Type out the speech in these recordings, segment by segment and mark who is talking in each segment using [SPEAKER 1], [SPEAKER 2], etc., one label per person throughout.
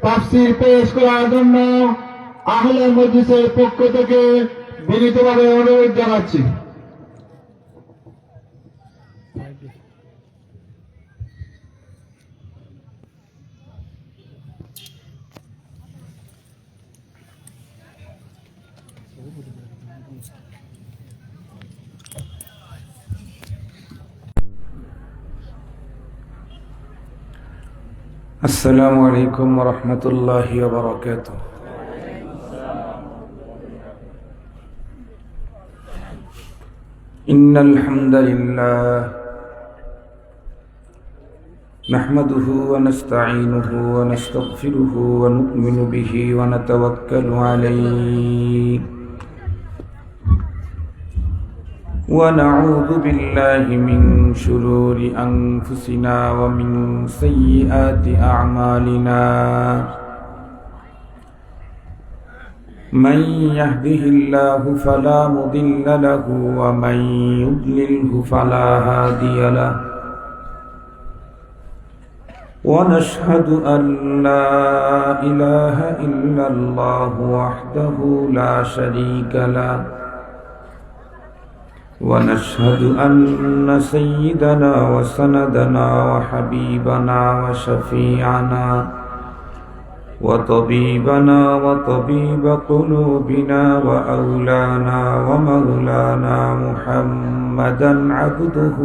[SPEAKER 1] তাফসীর পেশ করার জন্য আহলে মজলিসের পক্ষ থেকে বিনীতভাবে অনুরোধ জানাচ্ছি।
[SPEAKER 2] السلام عليكم ورحمة الله وبركاته. إن الحمد لله نحمده ونستعينه ونستغفره ونؤمن به ونتوكل عليه ونعوذ بالله من شرور أنفسنا ومن سيئات أعمالنا من يهده الله فلا مضل له ومن يضلله فلا هادي له ونشهد أن لا إله إلا الله وحده لا شريك له ونشهد أن سيدنا وسندنا وحبيبنا وشفيعنا وطبيبنا وطبيب قلوبنا وأولانا ومولانا محمدا عبده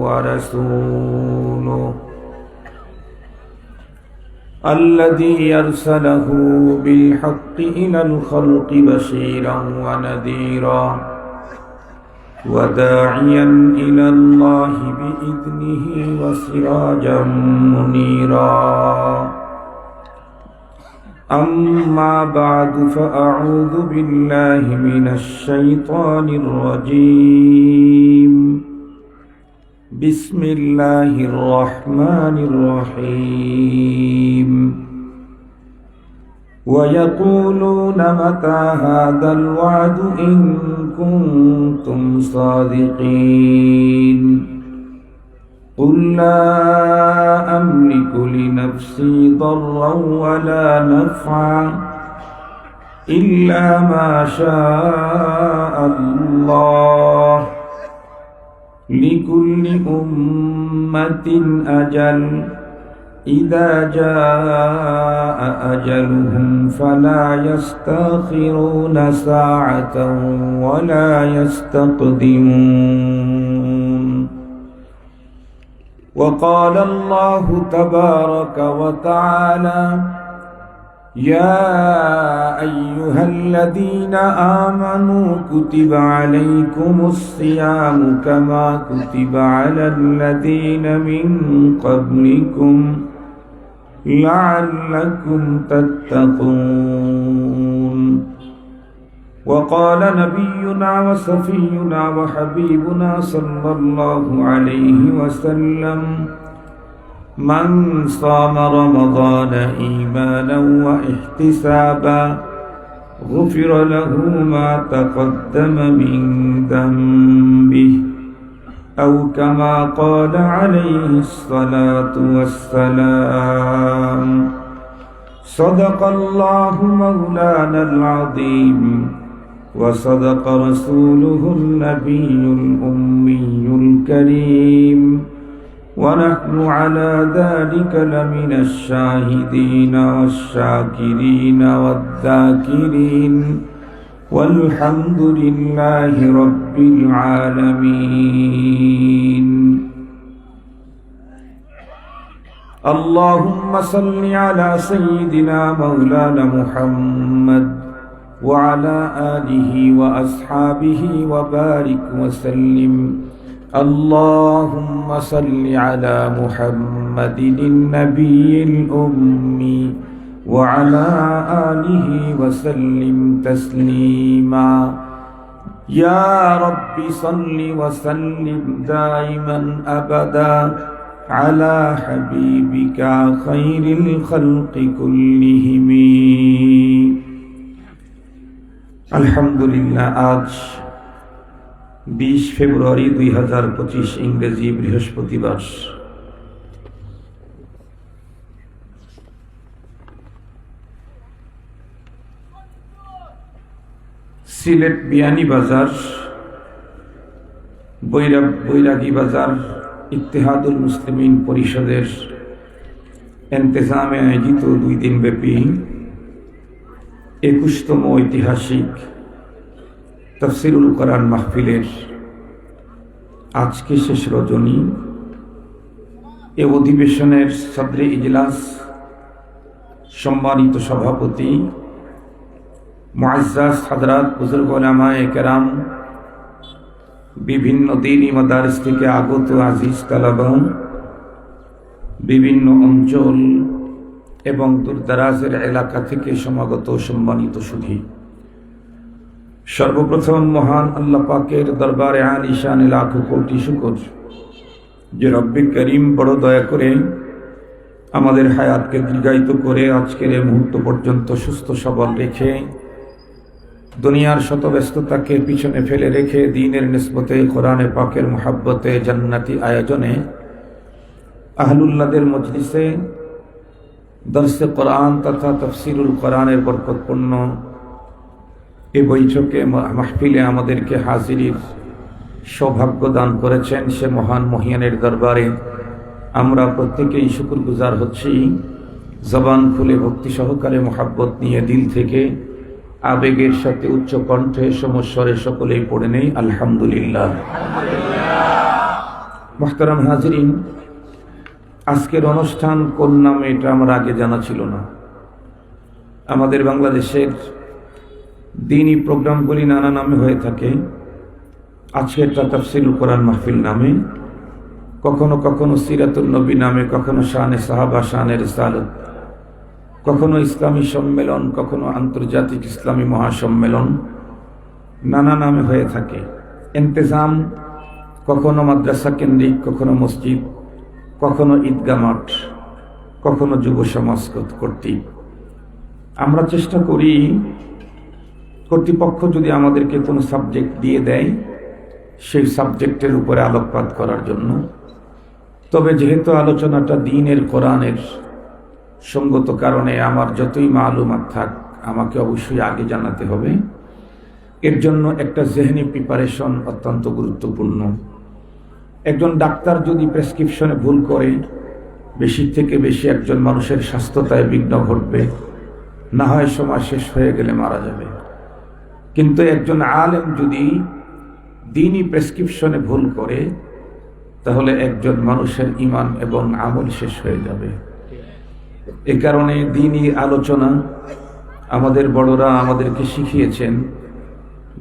[SPEAKER 2] ورسوله الذي أرسله بالحق إلى الخلق بشيرا ونذيرا وداعيا إلى الله بإذنه وسراجا منيرا أما بعد فأعوذ بالله من الشيطان الرجيم بسم الله الرحمن الرحيم ويقولون متى هذا الوعد إن كنتم صادقين قل لا أملك لنفسي ضرا ولا نفعا إلا ما شاء الله لكل أمة أجل إذا جاء أجلهم فلا يستأخرون ساعة ولا يستقدمون وقال الله تبارك وتعالى يا أيها الذين آمنوا كتب عليكم الصيام كما كتب على الذين من قبلكم لعلكم تتقون وقال نبينا وصفينا وحبيبنا صلى الله عليه وسلم من صام رمضان إيمانا واحتسابا غفر له ما تقدم من ذنبه أو كما قال عليه الصلاة والسلام صدق الله مولانا العظيم وصدق رسوله النبي الأمي الكريم ونحن على ذلك لمن الشاهدين والشاكرين والذاكرين والحمد لله رب العالمين اللهم صل على سيدنا مولانا محمد وعلى آله وأصحابه وبارك وسلم اللهم صل على محمد النبي الأمي وعلى آله وسلم تسليما يا رب صل وسلم دائما أبدا على حبيبك خير الخلق كلهم الحمد لله আজ 20 ফেব্রুয়ারি 2025 ইংরেজি বৃহস্পতিবার সিলেট বিয়ানীবাজার বৈরাগী বাজার ইত্তেহাদুল মুসলিমিন পরিষদের ইন্তেজামে আয়োজিত 2 দিনব্যাপী 21তম ঐতিহাসিক তাফসিরুল কোরআন মাহফিলের আজকে শেষ রজনী। এ অধিবেশনের সদরে ইজলাস, সম্মানিত সভাপতি মুআজ্জাজ হযরত বুজুর্গ উলামায়ে কেরাম, বিভিন্ন দ্বীনি মাদারিস থেকে আগত আজিজ তালাবা, বিভিন্ন অঞ্চল এবং দূরদরাজের এলাকা থেকে সমাগত সম্মানিত সুধী, সর্বপ্রথম মহান আল্লাহ পাকের দরবারে আলিশান লাখো কোটি শুকর যে রব্বে করিম বড় দয়া করে আমাদের হায়াতকে দীর্ঘায়িত করে আজকের এই মুহূর্ত পর্যন্ত সুস্থ সবল রেখে, দুনিয়ার শত ব্যস্ততাকে পিছনে ফেলে রেখে দ্বীনের নিসবতে কোরআনে পাকের মুহাব্বতে জান্নাতি আয়োজনে আহলুল্লাহদের মজলিসে দরসে কোরআন তথা তাফসিরুল কোরআনের বরকতপূর্ণ এই বৈঠকে মাহফিলে আমাদেরকে হাজিরির সৌভাগ্য দান করেছেন। সে মহান মহিয়ানের দরবারে আমরা প্রত্যেকেই শুকরগুজার হচ্ছি। জবান খুলে ভক্তি সহকারে মুহাব্বত নিয়ে দিল থেকে আবেগের সাথে উচ্চ কণ্ঠে সমস্বরে সকলেই পড়ে নেই আলহামদুলিল্লাহ। মুহতারাম হাজিরিন, আজকের অনুষ্ঠান কোন নামে এটা আমার আগে জানা ছিল না। আমাদের বাংলাদেশের দ্বীনি প্রোগ্রামগুলি নানা নামে হয়ে থাকে। আজকে এটা তাফসিরুল কোরআন মাহফিল নামে, কখনো কখনো সিরাতুন নবী নামে, কখনো শানে সাহাবা, শানে রিসালাত, কখনো ইসলামী সম্মেলন, কখনো আন্তর্জাতিক ইসলামী মহাসম্মেলন, নানা নামে হয়ে থাকে। ইন্তেজাম কখনো মাদ্রাসা কেন্দ্রিক, কখনো মসজিদ, কখনো ঈদগাহ মাঠ, কখনো যুব সমাজ কর্তৃক। আমরা চেষ্টা করি কর্তৃপক্ষ যদি আমাদেরকে কোনো সাবজেক্ট দিয়ে দেয় সেই সাবজেক্টের উপরে আলোকপাত করার জন্য। তবে যেহেতু আলোচনাটা দ্বীনের কোরআনের সঙ্গত কারণে আমার যতই মালুমাত থাক আমাকে অবশ্যই আগে জানাতে হবে। এর জন্য একটা জেহনি প্রিপারেশন অত্যন্ত গুরুত্বপূর্ণ। একজন ডাক্তার যদি প্রেসক্রিপশনে ভুল করে, বেশি থেকে বেশি একজন মানুষের স্বাস্থ্যতায় বিঘ্ন ঘটবে, না হয় সময় শেষ হয়ে গেলে মারা যাবে। কিন্তু একজন আলেম যদি দ্বীনি প্রেসক্রিপশনে ভুল করে, তাহলে একজন মানুষের ঈমান এবং আমল শেষ হয়ে যাবে। এ কারণে দ্বীনি আলোচনা আমাদের বড়রা আমাদেরকে শিখিয়েছেন,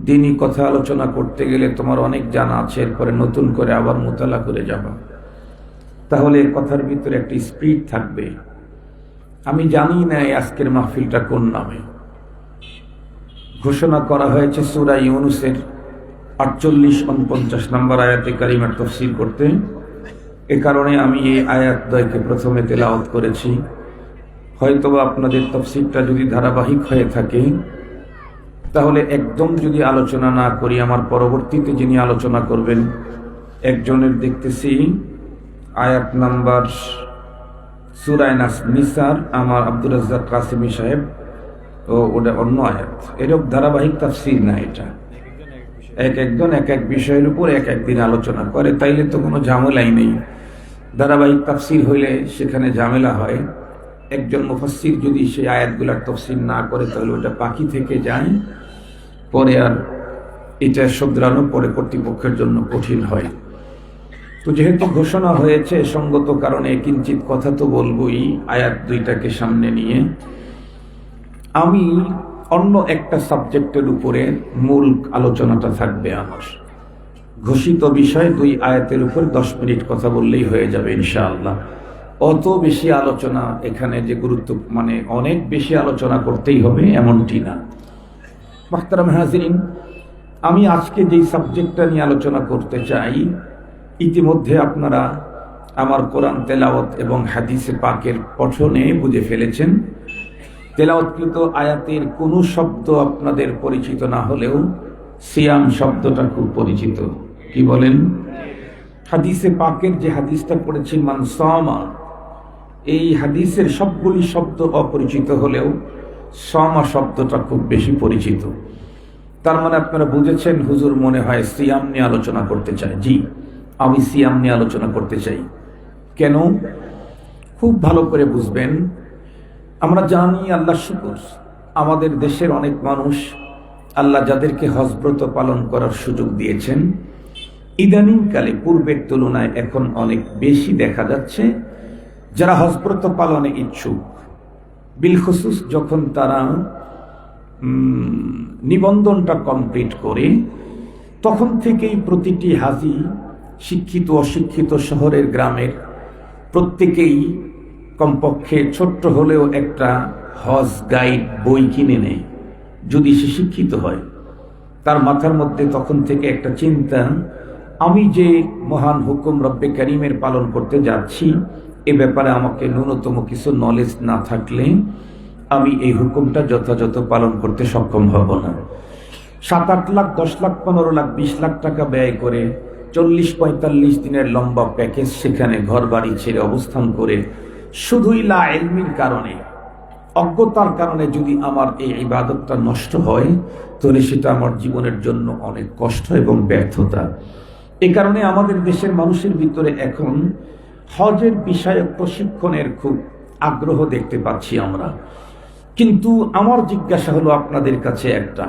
[SPEAKER 2] দ্বীনি কথা আলোচনা করতে গেলে তোমার অনেক জানা আছে, এরপরে নতুন করে আবার মোতালা করে যাবা, তাহলে কথার ভিতরে একটি স্পিরিট থাকবে। আমি জানি না আজকের মাহফিলটা কোন নামে। ঘোষণা করা হয়েছে সূরা ইউনূসের 48-49 নম্বর আয়াতে কারিমার তাফসীর করতে। এ কারণে আমি এই আয়াত দ্বয়কে প্রথমে তেলাওয়াত করেছি। হয়তোবা আপনাদের তাফসীরটা যদি ধারাবাহিক হয়ে থাকে, তাহলে একদম যদি আলোচনা না করি, আমার পরবর্তীতে যিনি আলোচনা করবেন একজনের দেখতেছি আয়াত নাম্বার সূরা নিসার আমার আব্দুর রাজ্জাক কাসেমী সাহেব, ও ওটা অন্য আয়াত। এরকম ধারাবাহিক তাফসীর না, এটা একজন এক এক বিষয়ের উপর এক একদিন আলোচনা করে, তাইলে তো কোনো ঝামেলাই নেই। ধারাবাহিক তাফসীর হইলে সেখানে ঝামেলা হয়। একজন মুফাসসির যদি সেই আয়াতগুলার তাফসীর না করে, তাহলে ওটা বাকি থেকে যায়, পরে আর এটা শুধরানো পরে কর্তৃপক্ষের জন্য কঠিন হয়। তো যেহেতু ঘোষণা হয়েছে, সঙ্গত কারণে কিঞ্চিত কথা তো বলবই আয়াত দুইটাকে সামনে নিয়ে। আমি অন্য একটা সাবজেক্টের উপরে মূল আলোচনাটা থাকবে আমার। ঘোষিত বিষয় 2 আয়াতের উপর 10 মিনিট কথা বললেই হয়ে যাবে ইনশাআল্লাহ। অত বেশি আলোচনা এখানে যে গুরুত্ব, মানে অনেক বেশি আলোচনা করতেই হবে এমনটি না। মুহতারাম হাজিরিন, আমি আজকে যেই সাবজেক্টটা নিয়ে আলোচনা করতে চাই, ইতিমধ্যে আপনারা আমার কোরআন তেলাওয়াত এবং হাদিসে পাকের পঠনে বুঝে ফেলেছেন। তেলাওয়াতকৃত আয়াতের কোনো শব্দ আপনাদের পরিচিত না হলেও সিয়াম শব্দটা খুব পরিচিত। কি বলেন? হাদিসে পাকের যে হাদিসটা পড়েছি মান সামা, এই হাদিসের সবগুলি শব্দ অপরিচিত হলেও সামা শব্দটা খুব বেশি পরিচিত। তার মানে আপনারা বুঝেছেন হুজুর মনে হয় সিয়াম নিয়ে আলোচনা করতে চায়। জি, আমি সিয়াম নিয়ে আলোচনা করতে চাই। কেন? খুব ভালো করে বুঝবেন। আমরা জানি, আল্লাহ শুকর, আমাদের দেশের অনেক মানুষ আল্লাহ যাদেরকে হজব্রত পালন করার সুযোগ দিয়েছেন, ইদানিংকালে পূর্বের তুলনায় এখন অনেক বেশি দেখা যাচ্ছে যারা হজব্রত পালনে ইচ্ছুক। বিলখুসুস যখন তারা নিবন্ধনটা কমপ্লিট করে, তখন থেকেই প্রতিটি হাজি, শিক্ষিত অশিক্ষিত, শহরের গ্রামের প্রত্যেকেই কমপক্ষে ছোট্ট হলেও একটা হজ গাইড বই কিনে নেয়। যদি সে শিক্ষিত হয়, তার মাথার মধ্যে তখন থেকে একটা চিন্তা, আমি যে মহান হুকুম রব্বে কারিমের পালন করতে যাচ্ছি, এ ব্যাপারে আমাকে ন্যূনতম কিছু নলেজ না থাকলে আমি এই হুকুমটা যথাযথ পালন করতে সক্ষম হব না। 7-8 লাখ, 10 লাখ, 15 লাখ, 20 লাখ টাকা ব্যয় করে 40-45 দিনের লম্বা প্যাকেজ, সেখানে ঘর বাড়ি ছেড়ে অবস্থান করে শুধুই লা ইলমির কারণে, অজ্ঞতার কারণে যদি আমার এই ইবাদতটা নষ্ট হয়, তাহলে সেটা আমার জীবনের জন্য অনেক কষ্ট এবং ব্যর্থতা। এ কারণে আমাদের দেশের মানুষের ভিতরে এখন হজের বিষয়ক প্রশিক্ষণের খুব আগ্রহ দেখতে পাচ্ছি আমরা। কিন্তু আমার জিজ্ঞাসা হলো আপনাদের কাছে একটা,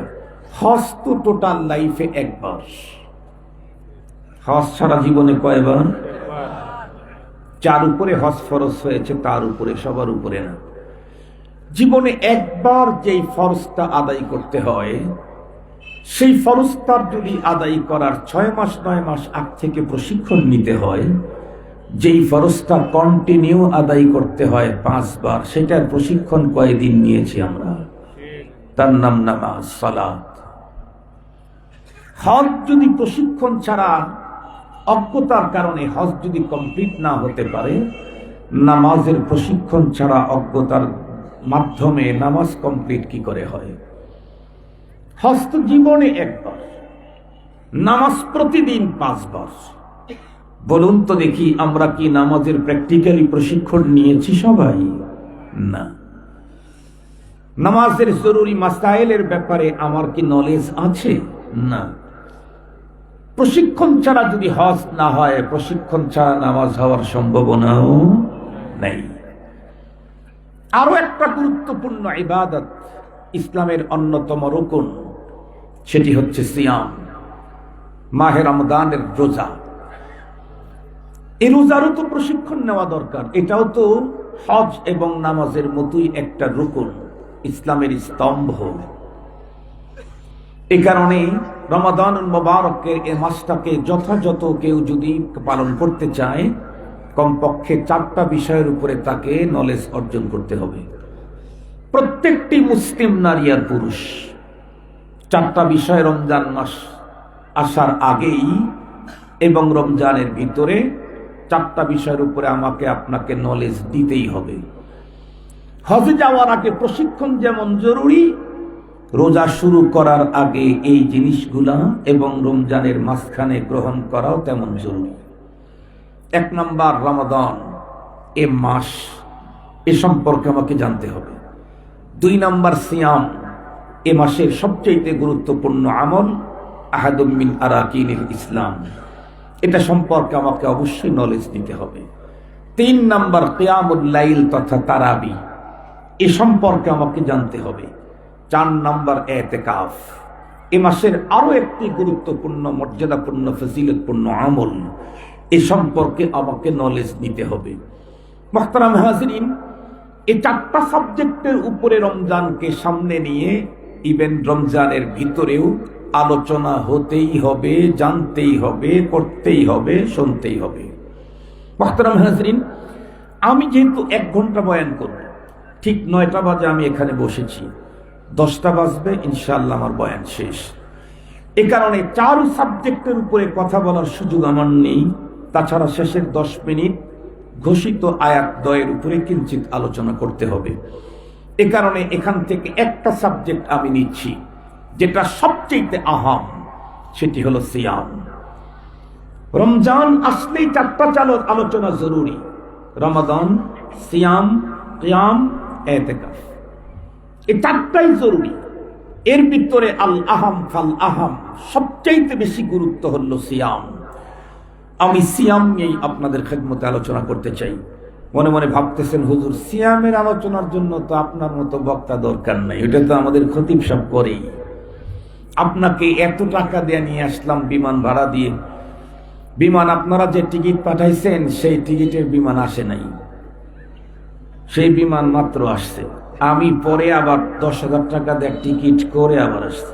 [SPEAKER 2] হজ তো টোটাল লাইফে একবার, হজ সারা জীবনে কয়বার? 4 উপরে হজ ফরজ হয়েছে, তার উপরে, সবার উপরে না। জীবনে একবার যেই ফরজটা আদায় করতে হয়, সেই ফরজটার যদি আদায় করার 6 মাস 9 মাস আগ থেকে প্রশিক্ষণ নিতে হয়, যেই ফরজটা কন্টিনিউ আদায় করতে হয় 5 বার, সেটার প্রশিক্ষণ কয়দিন নিয়েছি আমরা? তার নাম নামাজ, সালাত। হজ যদি প্রশিক্ষণ ছাড়া, অজ্ঞতার কারণে হজ যদি কমপ্লিট না হতে পারে, নামাজের প্রশিক্ষণ ছাড়া, অজ্ঞতার মাধ্যমে নামাজ কমপ্লিট কি করে হয়? হজ তো জীবনে একবার, নামাজ প্রতিদিন 5 বার। বলুন তো দেখি, আমরা কি নামাজের প্র্যাকটিক্যালি প্রশিক্ষণ নিয়েছি সবাই? না। নামাজের জরুরি মাসাইলের ব্যাপারে আমার কি নলেজ আছে? না। প্রশিক্ষণ ছাড়া যদি হজ না হয়, প্রশিক্ষণ ছাড়া নামাজ হওয়ার সম্ভাবনাও নেই। আরো একটা গুরুত্বপূর্ণ ইবাদত, ইসলামের অন্যতম রুকন, সেটি হচ্ছে সিয়াম, মাহে রমজানের রোজা। এই রোজারও তো প্রশিক্ষণ নেওয়া দরকার। এটাও তো হজ এবং নামাজের মতোই একটা রুকন, ইসলামের স্তম্ভ। এই কারণে রমাদানুল মুবারকের এই মাসটাকে যথাযথ কেউ যদি পালন করতে চায়, কমপক্ষে 4টা বিষয়ের উপরে তাকে নলেজ অর্জন করতে হবে। প্রত্যেকটি মুসলিম নারী আর পুরুষ 4টা বিষয় রমজান মাস আসার আগেই এবং রমজানের ভিতরে 4টা বিষয়ের উপরে আমাকে আপনাকে নলেজ দিতেই হবে। হজে যাওয়ার আগে প্রশিক্ষণ যেমন জরুরি, রোজা শুরু করার আগে এই জিনিসগুলা এবং রমজানের মাঝখানে গ্রহণ করাও তেমন জরুরি। 1 নাম্বার, রমাদান এ মাস, এ সম্পর্কে আমাকে জানতে হবে। 2 নাম্বার, সিয়াম, এ মাসের সবচেয়ে গুরুত্বপূর্ণ আমল, আহাদুম মিন আরাকিনিল ইসলাম, এটা সম্পর্কে আমাকে অবশ্যই নলেজ দিতে হবে। 3 নাম্বার, কিয়ামুল লাইল তথা তারাবি, এ সম্পর্কে আমাকে জানতে হবে। 4 নাম্বার, ইতিকাফ, এ মাসের আরো একটি গুরুত্বপূর্ণ, মর্যাদাপূর্ণ, ফজিলতপূর্ণ আমল, এ সম্পর্কে আমাকে নলেজ নিতে হবে। মুহতারাম হাজিরিন, এই 4টা সাবজেক্টের উপরে রমজানকে সামনে নিয়ে ইভেন রমজানের ভিতরেও আলোচনা হতেই হবে, জানতেই হবে, করতেই হবে, শুনতেই হবে। মুহতারাম হাজিরিন, আমি যেহেতু 1 ঘন্টা বয়ান করব, ঠিক 9টা বাজে আমি এখানে বসেছি, 10টা বাজবে ইনশাআল্লাহ আমার বয়ান শেষ। এ কারণে 4 সাবজেক্টের উপরে কথা বলার সুযোগ আমার নেই। তাছাড়া শেষের 10 মিনিট ঘোষিত আয়াত দ্বয়ের উপরে কিঞ্চিত আলোচনা করতে হবে। এ কারণে এখান থেকে একটা সাবজেক্ট আমি নিচ্ছি, যেটা সবচেয়ে আহাম, সেটি হলো সিয়াম। রমজান আসলেই 4টা আলোচনা জরুরি: রমাদান, সিয়াম, কিয়াম, ইতিকাফ। এই 4টাই জরুরি। এর ভিতরে আল আহাম ফাল আহাম, সবচাইতে বেশি গুরুত্ব হলো সিয়াম। আমি সিয়াম নিয়েই আপনাদের খেদমতে আলোচনা করতে চাই। মনে মনে ভাবতেছেন, হুজুর সিয়ামের আলোচনার জন্য তো আপনার মতো বক্তা দরকার নাই, এটা তো আমাদের খতিব সব করেই। আপনাকে এত টাকা দিয়ে নিয়ে আসলাম বিমান ভাড়া দিয়ে, বিমান আপনারা যে টিকিট পাঠাইছেন সেই টিকিটের বিমান আসে নাই, সেই বিমান মাত্র আসছে। আমি পরে আবার 10,000 টাকা দিয়ে টিকিট করে আবার আসছি।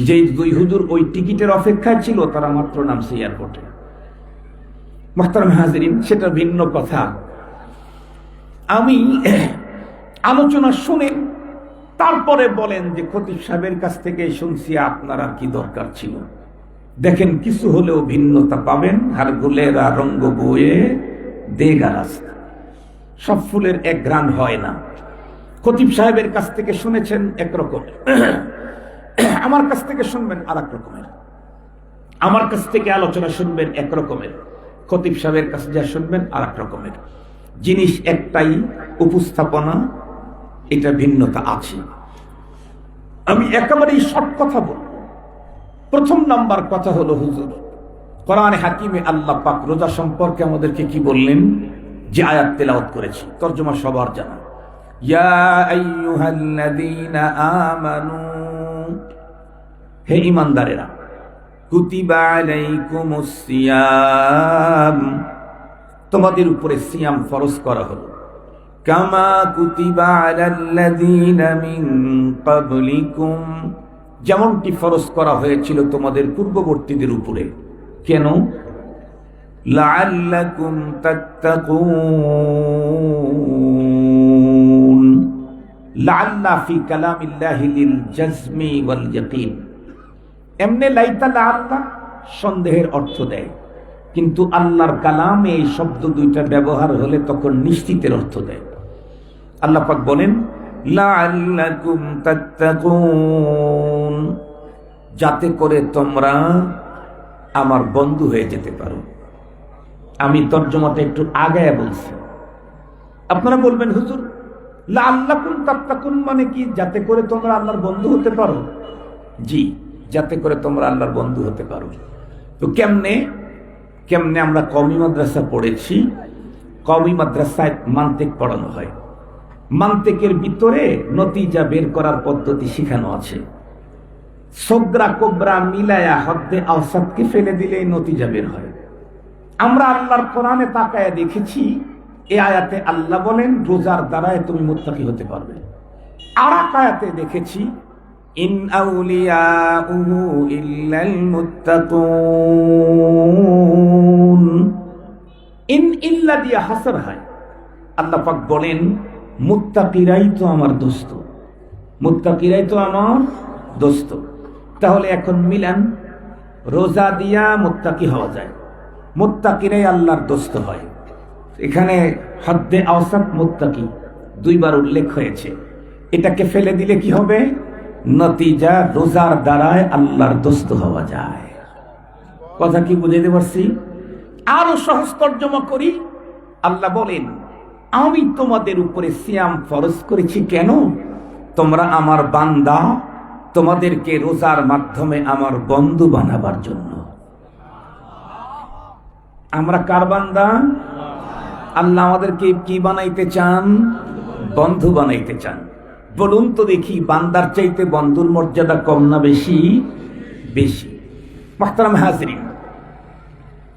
[SPEAKER 2] যেই দুই হুজুর ওই টিকিটের অপেক্ষায় ছিল তারা মাত্র নামছে এয়ারপোর্টে। মুহতারাম হাজিরিন, সেটা ভিন্ন কথা। আমি আলোচনা শুনে তারপরে বলেন যে খতিব সাহেবের কাছ থেকে শুনছি, আপনার আর কি দরকার ছিল। দেখেন কিছু হলেও ভিন্নতা পাবেন। আর গুলেরা রঙ্গ বয়ে দেগা রাস্তা, সব ফুলের এক ঘ্রাণ হয় না। খতিব সাহেবের কাছ থেকে শুনেছেন একরকম, আমার কাছ থেকে শুনবেন আর এক রকমের। আমার কাছ থেকে আলোচনা শুনবেন এক রকমের, খতিব সাহেবের কাছে যা শুনবেন আর এক রকমের। জিনিস একটাই, উপস্থাপনা এটা ভিন্নতা আছে। আমি একেবারেই শর্ট কথা বলব। প্রথম নাম্বার কথা হলো, হুজুর কোরআনে হাকিমে আল্লাহ পাক রোজা সম্পর্কে আমাদেরকে কি বললেন, যে আয়াত তেলাওয়াত করেছি, তরজমা সবার জানা। ইয়া আইয়ুহাল্লাযীনা আমানু, হে ঈমানদারেরা, কুতিবা আলাইকুমুস সিয়াম, তোমাদের উপরে সিয়াম ফরজ করা হলো, কামা কুতিবা আলাল্লাযীনা মিন ক্বাবলিকুম, যেমনটি ফরজ করা হয়েছিল তোমাদের পূর্ববর্তীদের উপরে। কেন? লাআল্লাকুম তাত্তাকুন, লাআল্লা ফি কালামিল্লাহি লিল জাজমি ওয়াল ইয়াকিন। এমনে লাইতা লাআল্লা সন্দেহের অর্থ দেয়, কিন্তু আল্লাহর কালামে এই শব্দ দুইটা ব্যবহার হলে তখন নিশ্চিতের অর্থ দেয়। আল্লাহ পাক বলেন লাআল্লাকুম তাত্তাকুন, যাতে করে তোমরা আমার বন্ধু হয়ে যেতে পারো। আমি তর্জমাটা একটু আগায়া বলছি। আপনারা বলবেন, হুজুর লাআল্লাকুম তাত্তাকুন মানে কি? যাতে করে তোমরা আল্লাহর বন্ধু হতে পারো। জি, যাতে করে তোমরা আল্লাহর বন্ধু হতে পারো। তো কেমনে? আমরা কওমি মাদ্রাসা পড়েছি। কওমি মাদ্রাসায় মান্তিক পড়ানো হয়। মান্তিকের ভিতরে নতিজা বের করার পদ্ধতি শেখানো আছে। সগরা কোবরা মিলায়া হদ্দে আওসাদকে ফেলে দিলে নতিজা বের হয়। আমরা আল্লাহর কোরআনে তাকায়া দেখেছি, এই আয়াতে আল্লাহ বলেন রোজার দ্বারায় তুমি মুত্তাকি হতে পারবে। আর এক আয়াতে দেখেছি ইন আউলিয়াউহু ইল্লাল মুত্তাকুন, ইন ইল্লা দিয়া হাসর হয়। আল্লাহ পাক বলেন মুত্তাকিরাই তো আমার দোস্ত, মুত্তাকিরাই তো আমার দোস্ত। তাহলে এখন মিলান, রোজা দিয়া মুত্তাকি হওয়া যায়, মুত্তাকিরাই আল্লাহর দোস্ত হয়। এখানে হদ্দে আওসাত মুত্তাকি দুইবার উল্লেখ হয়েছে। এটাকে ফেলে দিলে কি হবে? নতিজা রোজার দ্বারায় আল্লাহর দোস্ত হওয়া যায়। কথা কি বুঝাইতে পারছি? আরো সহজ তর্জমা করি। আল্লাহ বলেন আমি তোমাদের উপরে সিয়াম ফরজ করেছি কেন? তোমরা আমার বান্দা, তোমাদেরকে রোজার মাধ্যমে আমার বন্ধু বানাবার জন্য। আমরা কার বান্দা? আল্লাহ আমাদেরকে কি বানাইতে চান? বন্ধু বানাইতে চান। বলুন তো দেখি, বান্দার চাইতে বন্ধুর মর্যাদা কম না বেশি? বেশি। মুহতারাম হাজিরিন,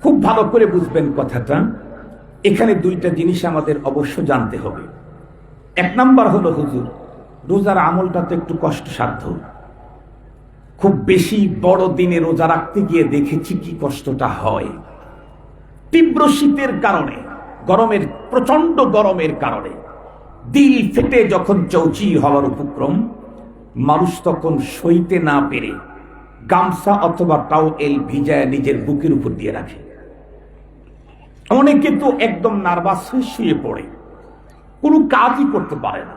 [SPEAKER 2] খুব ভালো করে বুঝবেন কথাটা। এখানে দুইটা জিনিস আমাদের অবশ্য জানতে হবে। এক নাম্বার হলো, হুজুর রোজার আমলটা তো একটু কষ্টসাধ্য। খুব বেশি বড় দিনে রোজা রাখতে গিয়ে দেখেছি কি কষ্টটা হয়। তীব্র শীতের কারণে, গরমের, প্রচন্ড গরমের কারণে দিল ফেটে যখন চৌচির হওয়ার উপক্রম, মানুষ তখন সইতে না পেরে গামছা অথবা টাওয়েল ভিজায় নিজের বুকের উপর দিয়ে রাখে। অনেকে তো একদম নার্ভাস হয়ে শুয়ে পড়ে, কোনো কাজই করতে পারে না।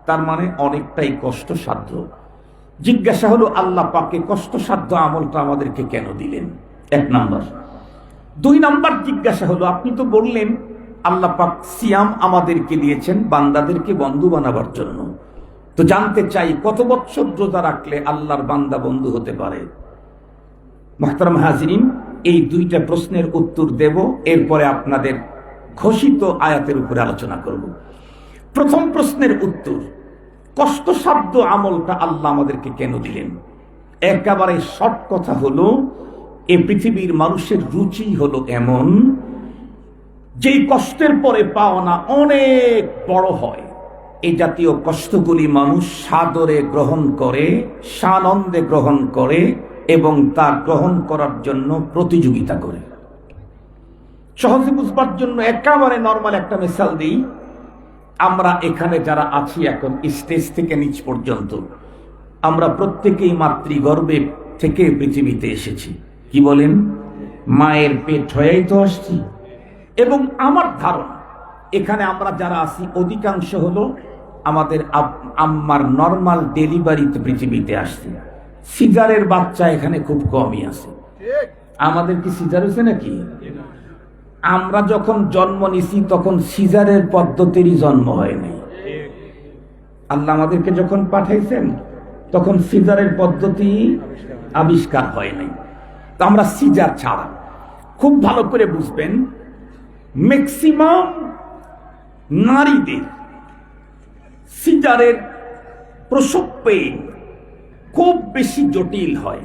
[SPEAKER 2] তার মানে অনেকটাই কষ্টসাধ্য। জিজ্ঞাসা হলো আল্লাহ পাকে কষ্টসাধ্য আমলটা আমাদেরকে কেন দিলেন? এক নাম্বার। দুই নাম্বার জিজ্ঞাসা হলো, আপনি তো বললেন আল্লাহ পাক সিয়াম আমাদেরকে দিয়েছেন বান্দাদেরকে বন্ধু বানাবার জন্য, তো তো জানতে চাই কত বছর রোজা রাখলে আল্লাহর বান্দা বন্ধু হতে পারে? মুহতারাম হাজিরিন, এই দুইটা প্রশ্নের উত্তর দেব, এরপরে আপনাদের ঘোষিত আয়াতের উপরে আলোচনা করব। প্রথম প্রশ্নের উত্তর, কষ্টসাধ্য আমলটা আল্লাহ আমাদেরকে কেন দিলেন? একেবারে শর্ট কথা হলো, এই পৃথিবীর মানুষের রুচি হলো এমন, যেই কষ্টের পরে পাওনা অনেক বড় হয়, এই জাতীয় কষ্টগুলি মানুষ সাদরে গ্রহণ করে, সানন্দে গ্রহণ করে এবং তা গ্রহণ করার জন্য প্রতিযোগিতা করে। সহজে বুঝবার জন্য একেবারে নরমাল একটা মিসাল দিই। আমরা এখানে যারা আছি এখন স্টেজ থেকে নিচ পর্যন্ত, আমরা প্রত্যেকেই মাতৃগর্ভে থেকে পৃথিবীতে এসেছি। কি বলেন? মায়ের পেট হয়েই তো আসছি। এবং আমার ধারণা এখানে আমরা যারা আছি অধিকাংশ হলো আমাদের আম্মার নর্মাল ডেলিভারিতে পৃথিবীতে আসছে। সিজারের বাচ্চা এখানে খুব কমই আছে। আমাদের কি সিজার হয়েছে নাকি? আমরা যখন জন্ম নিছি তখন সিজারের পদ্ধতিরই জন্ম হয়নি। আল্লাহ আমাদেরকে যখন পাঠাইছেন তখন সিজারের পদ্ধতি আবিষ্কার হয় নাই। তো আমরা সিজার ছাড়া, খুব ভালো করে বুঝবেন, ম্যাক্সিমাম নারীদের সিজারের প্রসব পেইন খুব বেশি জটিল হয়।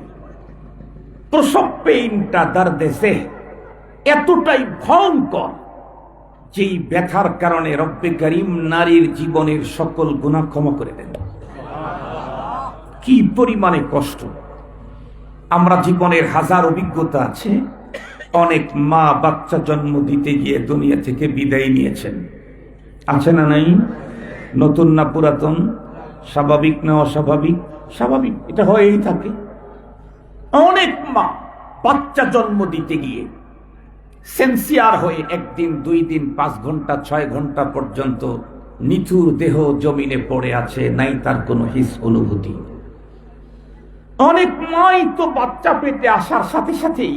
[SPEAKER 2] প্রসব পেইনটা দর্দে সে এতটাই ভয়ঙ্কর, যেই ব্যথার কারণে রব্বে করিম নারীর জীবনের সকল গুনাহ ক্ষমা করে দেন। কি পরিমাণে কষ্ট! আমরা জীবনের হাজার অভিজ্ঞতা আছে। অনেক মা বাচ্চা জন্ম দিতে গিয়ে দুনিয়া থেকে বিদায় নিয়েছেন, আছে না নাই? নতুন না পুরাতন? স্বাভাবিক না অস্বাভাবিক? স্বাভাবিক, এটা হয়েই থাকে। অনেক মা বাচ্চা জন্ম দিতে গিয়ে সেন্সিয়ার হয়ে একদিন, 2 দিন, 5 ঘন্টা, 6 ঘন্টা পর্যন্ত নিথুর দেহ জমিনে পড়ে আছে, নাই তার কোনো হিস অনুভূতি। অনেক মাই তো বাচ্চা পেটে আসার সাথে সাথেই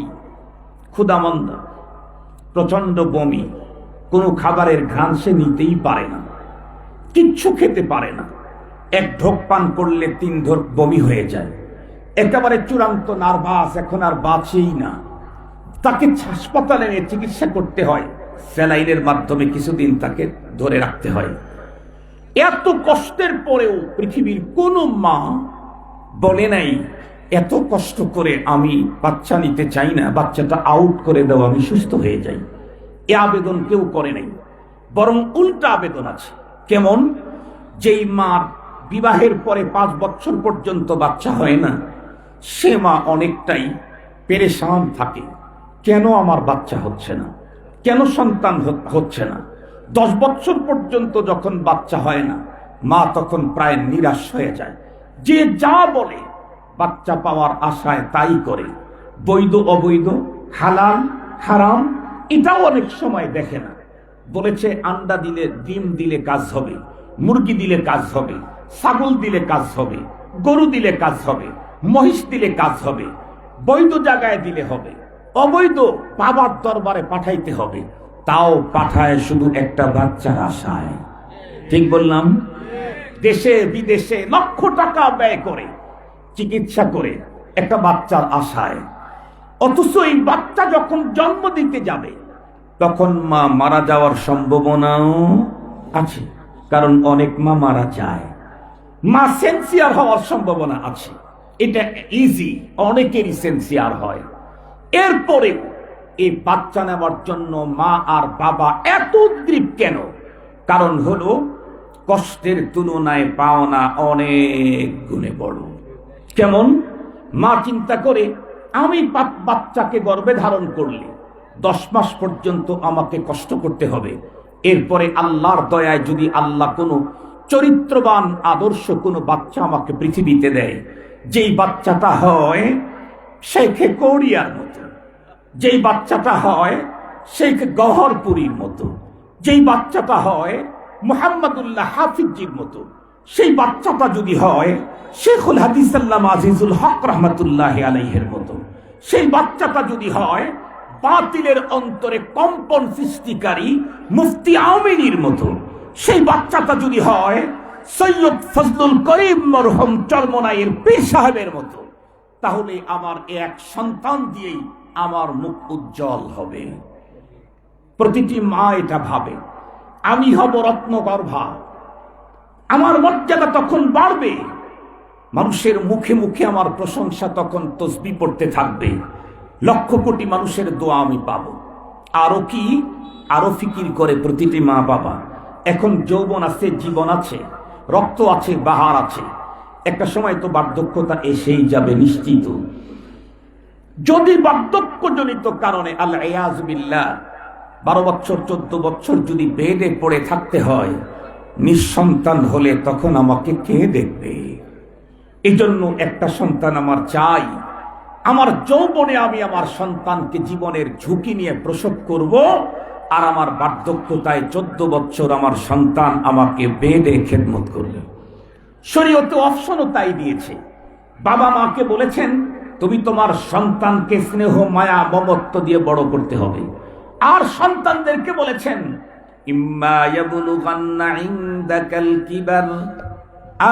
[SPEAKER 2] ক্ষুধামন্দা, প্রচন্ড বমি, কোনো খাবারের ঘ্রাণ সে নিতেই পারে না, কিচ্ছু খেতে পারে না। 1 ঢোক পান করলে 3 ঢোক বমি হয়ে যায়। একেবারে চূড়ান্ত নার্ভাস, এখন আর বাঁচেই না। তাকে হাসপাতালে নিয়ে চিকিৎসা করতে হয়, স্যালাইনের মাধ্যমে কিছুদিন তাকে ধরে রাখতে হয়। এত কষ্টের পরেও পৃথিবীর কোনো মা বলে নাই এত কষ্ট করে আমি বাচ্চা নিতে চাই না, বাচ্চাটা আউট করে দাও, আমি সুস্থ হয়ে যাই। এ আবেদন কেউ করে নাই। বরং উল্টা আবেদন আছে। কেমন? যেই মার বিবাহের পরে 5 বছর পর্যন্ত বাচ্চা হয় না, সে মা অনেকটাই পেরেশান থাকে। কেন আমার বাচ্চা হচ্ছে না, কেন সন্তান হচ্ছে না? 10 বছর পর্যন্ত যখন বাচ্চা হয় না, মা তখন প্রায় নিরাশ হয়ে যায়। যে যা বলে বাচ্চা পাওয়ার আশায় তাই করে। বৈধ অবৈধ, হালাল হারাম, এটাও অনেক সময় দেখে না। বলেছে আন্ডা দিলে, ডিম দিলে কাজ হবে, মুরগি দিলে কাজ হবে, ছাগল দিলে কাজ হবে, গরু দিলে কাজ হবে, মহিষ দিলে কাজ হবে, বৈধ জায়গায় দিলে হবে, অবৈধ বাবার দরবারে পাঠাইতে হবে। তাও পাঠায় শুধু একটা বাচ্চার আশায়। ঠিক বললাম? দেশে বিদেশে লক্ষ টাকা ব্যয় করে চিকিৎসা করে একটা বাচ্চার আশায়। অথচ এই বাচ্চা যখন জন্ম দিতে যাবে তখন মা মারা যাওয়ার সম্ভাবনাও আছে, কারণ অনেক মা মারা যায়। মা সেন্সিয়ার হওয়ার সম্ভাবনা আছে, এটা ইজি, অনেকেরই সেন্সিয়ার হয়। এরপরে এই বাচ্চা নেওয়ার জন্য মা আর বাবা এত উদ্গ্রীব কেন? কারণ হলো কষ্টের তুলনায় পাওনা অনেক গুণে বড়। কেমন? মা চিন্তা করে, আমি বাচ্চাকে গর্ভে ধারণ করলে 10 মাস পর্যন্ত আমাকে কষ্ট করতে হবে। এরপরে আল্লাহর দয়ায় যদি আল্লাহ কোনো চরিত্রবান আদর্শ কোনো বাচ্চা আমাকে পৃথিবীতে দেয়, যেই বাচ্চাটা হয় শেখে কৌরিয়ার মতো, যেই বাচ্চাটা হয় শেখ গহরপুরীর মতো, যেই বাচ্চাটা হয় মুহাম্মদুল্লাহ হাফিজির মতো, সেই বাচ্চাটা যদি হয় শেখুল হাদিস আল্লামা আজিজুল হক রহমতুল্লাহ আলাইহির মতো, সেই বাচ্চাটা যদি হয় বাতিলের অন্তরে কম্পন সৃষ্টিকারী মুফতি আমিনীর মতো, সেই বাচ্চাটা যদি হয় সৈয়দ ফজলুল করিম মরহুম চরমনাইয়ের পীর সাহেবের মতো, তাহলে আমার এক সন্তান দিয়েই আমার মুখ উজ্জ্বল হবে। প্রতিটি মা এটা ভাবে, আমি হব রত্নগর্ভা, আমার মর্যাদা তখন বাড়বে, মানুষের মুখে মুখে আমার প্রশংসা তখন তসবিহ পড়তে থাকবে, লক্ষ কোটি মানুষের দোয়া আমি পাবো। আরো কি, আরো ফিকির করে প্রতিটি মা বাবা। এখন যৌবন আছে, জীবন আছে, রক্ত আছে, বাহার আছে, একটা সময় তো বার্ধক্যতা এসেই যাবে নিশ্চিত। যদি বার্ধক্যজনিত কারণে আল্লাহ ইয়াজ বিল্লাহ 12 বছর 14 বছর যদি বেডে পড়ে থাকতে হয়, নিঃসন্তান হলে তখন আমাকে কে দেখবে? এই জন্য একটা সন্তান আমার চাই। আমার যৌবনে আমি আমার সন্তানকে জীবনের ঝুঁকি নিয়ে প্রসব করব, আর আমার বার্ধক্যতায় 14 বছর আমার সন্তান আমাকে বেডে খেদমত করবে। শরীয়তে অপশনও তাই দিয়েছে। বাবা মাকে বলেছেন তুমি তোমার সন্তানকে স্নেহ মায়া মমত্ব দিয়ে বড় করতে হবে, আর সন্তানদেরকে বলেছেন ইম্মা ইয়াবলুগান্না ইনদাকাল কিবার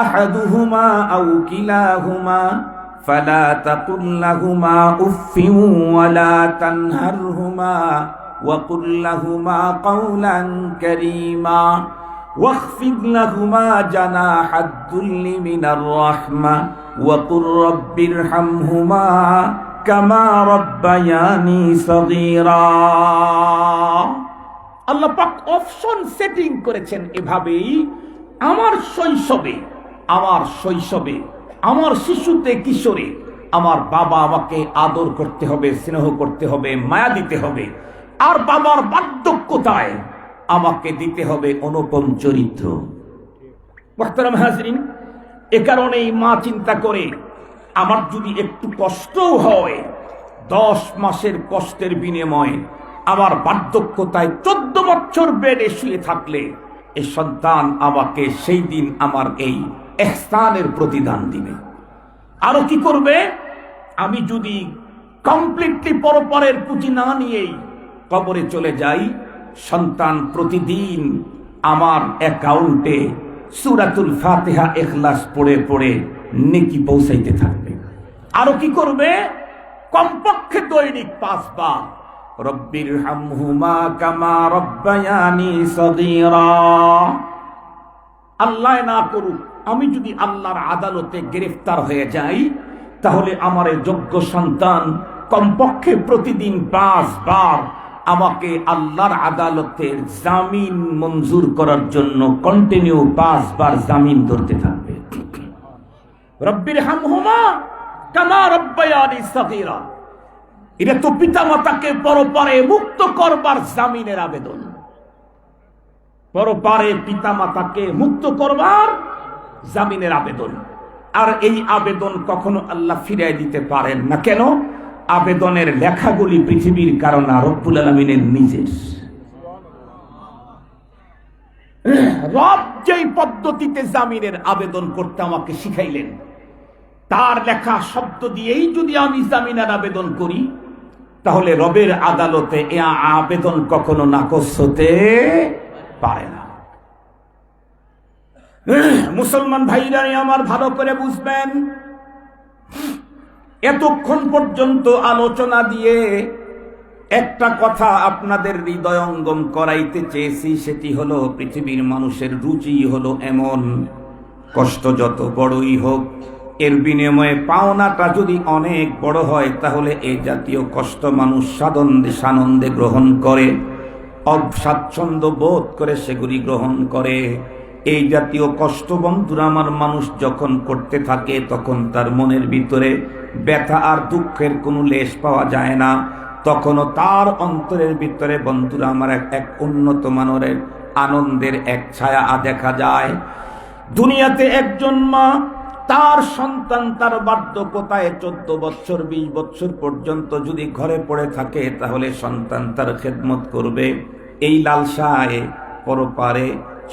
[SPEAKER 2] আহাদুহুমা আও কিলাহুমা ফালা তাকুল লাহুমা উফফিন ওয়ালা তানহারহুমা ওয়া কুল লাহুমা কাওলান কারীমা واخفض لهما جناح الذل من الرحمة وقل رب ارحمهما كما ربياني صغيرا। আল্লাহ পাক অপশন সেটিং করেছেন এভাবেই। আমার শৈশবে, আমার শিশুতে কিশোরে আমার বাবা আমাকে আদর করতে হবে, স্নেহ করতে হবে, মায়া দিতে হবে, আর বাবার বার্ধক্যতায় আমাকে দিতে হবে অনুপম চরিত্র। মুহতারাম হাজরিন, এ কারণেই মা চিন্তা করে আমার যদি একটু কষ্টও হয়, 10 মাসের কষ্টের বিনিময়ে আমার বার্ধক্যতায় 14 বছর বেডে শুয়ে থাকলে এ সন্তান আমাকে সেই দিন আমার এই ইহসানের প্রতিদান দিবে। আরো কি করবে? আমি যদি কমপ্লিটলি পরপরের পুঁজি না নিয়েই কবরে চলে যাই, সন্তান প্রতিদিন আমার অ্যাকাউন্টে সূরাতুল ফাতিহা ইখলাস পড়ে পড়ে নেকি পৌঁছাইতে থাকবে। আরো কি করবে? কমপক্ষে দৈনিক 5 বার রব্বির হামহুমা কামা রব্বায়ানি সগীরা। আল্লাহ না করুক আমি যদি আল্লাহর আদালতে গ্রেফতার হয়ে যাই, তাহলে আমার যোগ্য সন্তান কমপক্ষে প্রতিদিন 5 বার আমাকে আল্লাহর আদালতের জামিন মঞ্জুর করার জন্য কন্টিনিউ 5 বার জামিন ধরতে থাকবে। রব্বির হামহুমা কামা রব্বায়ানি সগীরা, এটা তো পিতামাতাকে পরপারে মুক্ত করবার জামিনের আবেদন। পরপারে পিতামাতাকে মুক্ত করবার জামিনের আবেদন। আর এই আবেদন কখনো আল্লাহ ফিরিয়ে দিতে পারেন না। কেন? আবেদনের লেখাগুলি পৃথিবীর কারণ রব্বুল আলামিনের নিজের। রব যেই পদ্ধতিতে জামিনের আবেদন করতে আমাকে শিখাইলেন, তার লেখা শব্দ দিয়েই যদি আমি জামিনের আবেদন করি, তাহলে রবের আদালতে এ আবেদন কখনো নাকচ হতে পারে না। মুসলমান ভাইরা আমার ভালো করে বুঝবেন, এতক্ষণ পর্যন্ত আলোচনা দিয়ে একটা কথা আপনাদের হৃদয়ঙ্গম করাইতে চেয়েছি, সেটি হলো পৃথিবীর মানুষের রুচি হলো এমন, কষ্ট যত বড়ই হোক এর বিনিময়ে পাওনাটা যদি অনেক বড় হয়, তাহলে এই জাতীয় কষ্ট মানুষ সানন্দে গ্রহণ করে, অস্বাচ্ছন্দ্য বোধ করে সেগুলি গ্রহণ করে। এই জাতীয় কষ্ট বন্ধুরা আমার মানুষ যখন করতে থাকে, তখন তার মনের ভিতরে ব্যথা আর দুঃখের কোনো লেশ পাওয়া যায় না। তখনও তার অন্তরের ভিতরে বন্ধুরা আমার এক উন্নত মানের আনন্দের এক ছায়া দেখা যায়। দুনিয়াতে একজন মা তার সন্তান তার বার্ধক্যতায় 14 বছর 20 বছর পর্যন্ত যদি ঘরে পড়ে থাকে, তাহলে সন্তান তার খেদমত করবে, এই লালসায় পরপারে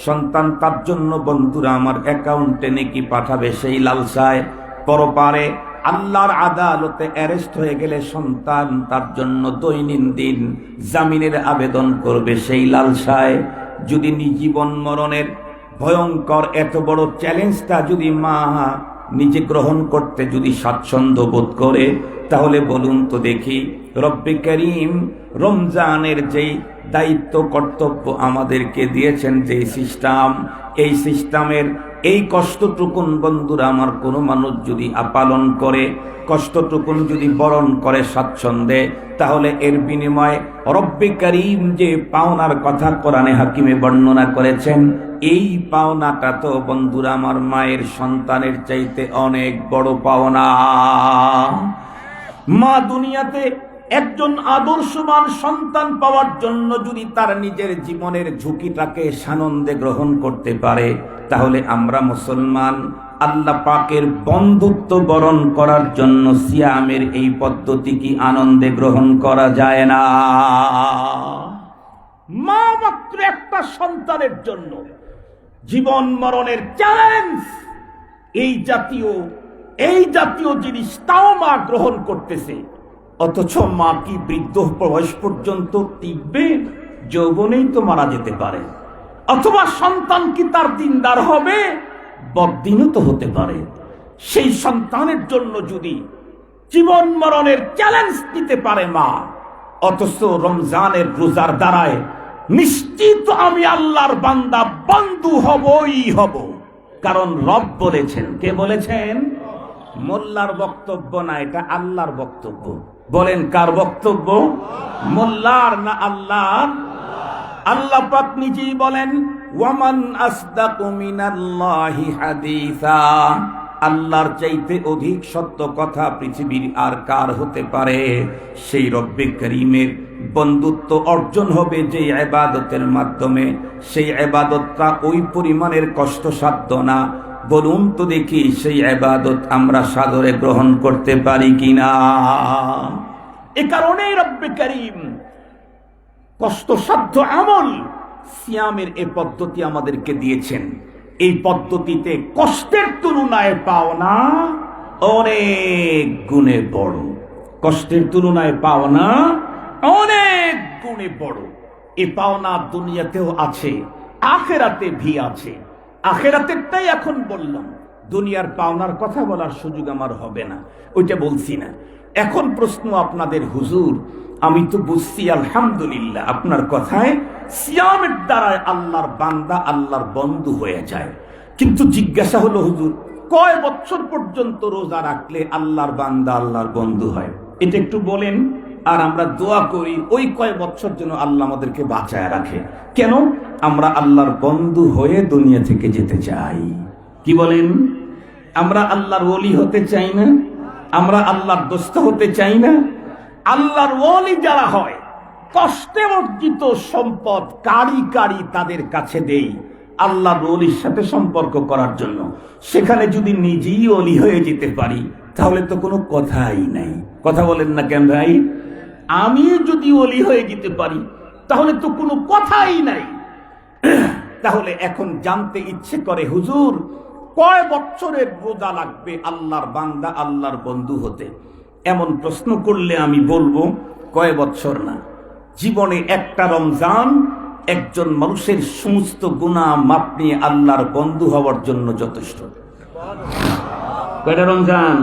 [SPEAKER 2] সন্তান তার জন্য বন্ধুরা আমার অ্যাকাউন্টে নেকি পাঠাবে, সেই লালসায় পরপারে আল্লাহর আদালতে অ্যারেস্ট হয়ে গেলে সন্তান তার জন্য দৈনন্দিন জামিনের আবেদন করবে, সেই লালসায় যদি জীবন মরণের ভয়ঙ্কর এত বড় চ্যালেঞ্জটা যদি মা নিজে গ্রহণ করতে যদি স্বাচ্ছন্দ্য বোধ করে, তাহলে বলুন তো দেখি, রব্বে করিম রমজানের যেই দায়িত্ব কর্তব্য আমাদেরকে দিয়েছেন, যে সিস্টেম, এই সিস্টেমের এই কষ্টটুকুন বন্ধুরা আমার কোনো মানুষ যদি পালন করে, কষ্টটুকুন যদি বরণ করে স্বাচ্ছন্দ্যে, তাহলে এর বিনিময়ে রব্বে করিম যে পাওনার কথা কোরআনে হাকিমে বর্ণনা করেছেন, এই পাওনাটা তো বন্ধুরা আমার মায়ের সন্তানের চাইতে অনেক বড় পাওনা। মা দুনিয়াতে একজন আদর্শবান সন্তান পাওয়ার জন্য যদি তার নিজের জীবনের ঝুঁকিটাকে সানন্দে গ্রহণ করতে পারে, তাহলে আমরা মুসলমান আল্লাহ পাকের বন্ধুত্ব বরণ করার জন্য সিয়ামের এই পদ্ধতি কি আনন্দে গ্রহণ করা যায় না? মা মাত্র একটা সন্তানের জন্য জীবন মরণের চ্যালেঞ্জ, এই জাতীয় জিনিস তাও মা গ্রহণ করতেছে। অথচ মা কি বৃদ্ধ বয়স পর্যন্ত টিকবে? যৌবনেই তো মারা যেতে পারে। অথবা সন্তান কি তার দিনদার হবে? বদ্দিনও তো হতে পারে। সেই সন্তানের জন্য যদি জীবন মরণের চ্যালেঞ্জ নিতে পারে মা, অথচ রমজানের রোজার দ্বারায় নিশ্চিত আমি আল্লাহর বান্দা বন্ধু হবই হব। কারণ রব বলেছেন। কে বলেছেন? মোল্লার বক্তব্য না, এটা আল্লাহর বক্তব্য। বলেন কার বক্তব্য? মোল্লার না আল্লাহর? আল্লাহ পাক নিজেই বলেন, ওয়ামান আসদাকু মিনাল্লাহি হাদিসা, আল্লাহর চাইতে অধিক সত্য কথা পৃথিবীর আর কার হতে পারে? সেই রব্বে করিমের বন্ধুত্ব অর্জন হবে যে ইবাদতের মাধ্যমে। সেই ইবাদতটা ওই পরিমাণের কষ্টসাধ্য না। বলুন তো দেখি, সেই ইবাদত আমরা সাদরে গ্রহণ করতে পারি কিনা? এ কারণেই রব্বে করিম কষ্টসাধ্য আমল সিয়ামের এই পদ্ধতি আমাদেরকে দিয়েছেন। এই পদ্ধতিতে কষ্টের তুলনায় পাওনা অনেক গুণে বড়। কষ্টের তুলনায় পাওনা অনেক গুণে বড়। এই পাওনা দুনিয়াতেও আছে, আখেরাতে ভি আছে। আখেরাতেরটাই এখন বললাম, দুনিয়ার পাওনার কথা বলার সুযোগ আমার হবে না, ওইটা বলছি না। এখন প্রশ্ন আপনাদের, হুজুর আমি তো বুঝছি আলহামদুলিল্লাহ আপনার কথায় সিয়ামের দ্বারায় আল্লাহর বান্দা আল্লাহর বন্ধু হয়ে যায়, কিন্তু জিজ্ঞাসা হলো হুজুর, কয় বছর পর্যন্ত রোজা রাখলে আল্লাহর বান্দা আল্লাহর বন্ধু হয়? এটা একটু বলেন। আর আমরা দোয়া করি ওই কয় বছর যেন আল্লাহ আমাদেরকে বাঁচায় রাখে। কেন? আমরা আল্লাহর বন্ধু হয়ে দুনিয়া থেকে যেতে চাই। কি বলেন? আমরা আল্লাহর ওলি হতে চাই না? আমরা আল্লাহর দোস্ত হতে চাই না? আল্লাহর ওলি যারা হয়, কষ্টে অর্জিত সম্পদ কারি কারি তাদের কাছে দেই আল্লাহর ওলির সাথে সম্পর্ক করার জন্য। সেখানে যদি নিজেই ওলি হয়ে যেতে পারি, তাহলে তো কোনো কথাই নাই। কথা বলেন না কেন ভাই? আমি যদি ওলি হয়ে যেতে পারি, তাহলে তো কোনো কথাই নাই। তাহলে এখন জানতে ইচ্ছে করে, হুজুর কয় বছরের রোজা লাগবে আল্লাহর বান্দা আল্লাহর বন্ধু হতে? এমন প্রশ্ন করলে আমি বলবো কয় বছর না, জীবনে একটা রমজান একজন মানুষের সমস্ত গুনাহ মাপ নিয়ে আল্লাহর বন্ধু হওয়ার জন্য যথেষ্ট। কয়টা রমজান?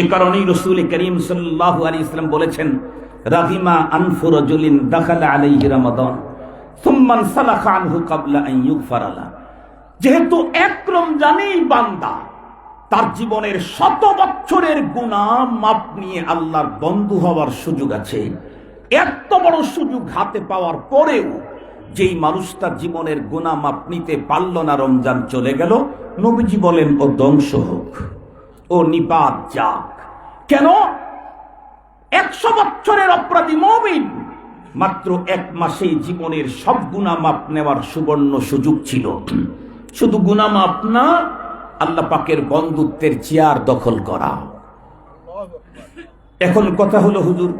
[SPEAKER 2] এ কারণেই রাসূল করিম সাল্লাল্লাহু আলাইহি ওয়াসাল্লাম বলেছেন, রাহিমা আনফু রাজুলিন দাখালা আলাইহি রমাদান সুম্মা সালাখা আনহু ক্বাবলা আন ইউগফারা লা। যেহেতু এক রমজানেই বান্দা তার জীবনের 100 বছরের গুনাহ মাপ নিয়ে আল্লাহর বন্ধু হওয়ার সুযোগ আছে। এত বড় সুযোগ হাতে পাওয়ার পরেও যেই মানুষটার জীবনের গুনাহ মাপ নিতে পারল না, রমজান চলে গেল, নবীজি বলেন ও ধ্বংস হোক, ও নিপাত যাক। কেন? 100 বছরের অপরাধী মুমিন মাত্র 1 মাসেই জীবনের সব গুনাহ মাপ নেওয়ার সুবর্ণ সুযোগ ছিল। শুধু গুনাহ মাপ না, আল্লাহ পাকের বন্ধুত্বের চেয়ার দখল করা। এখন কথা হলো, হুজুর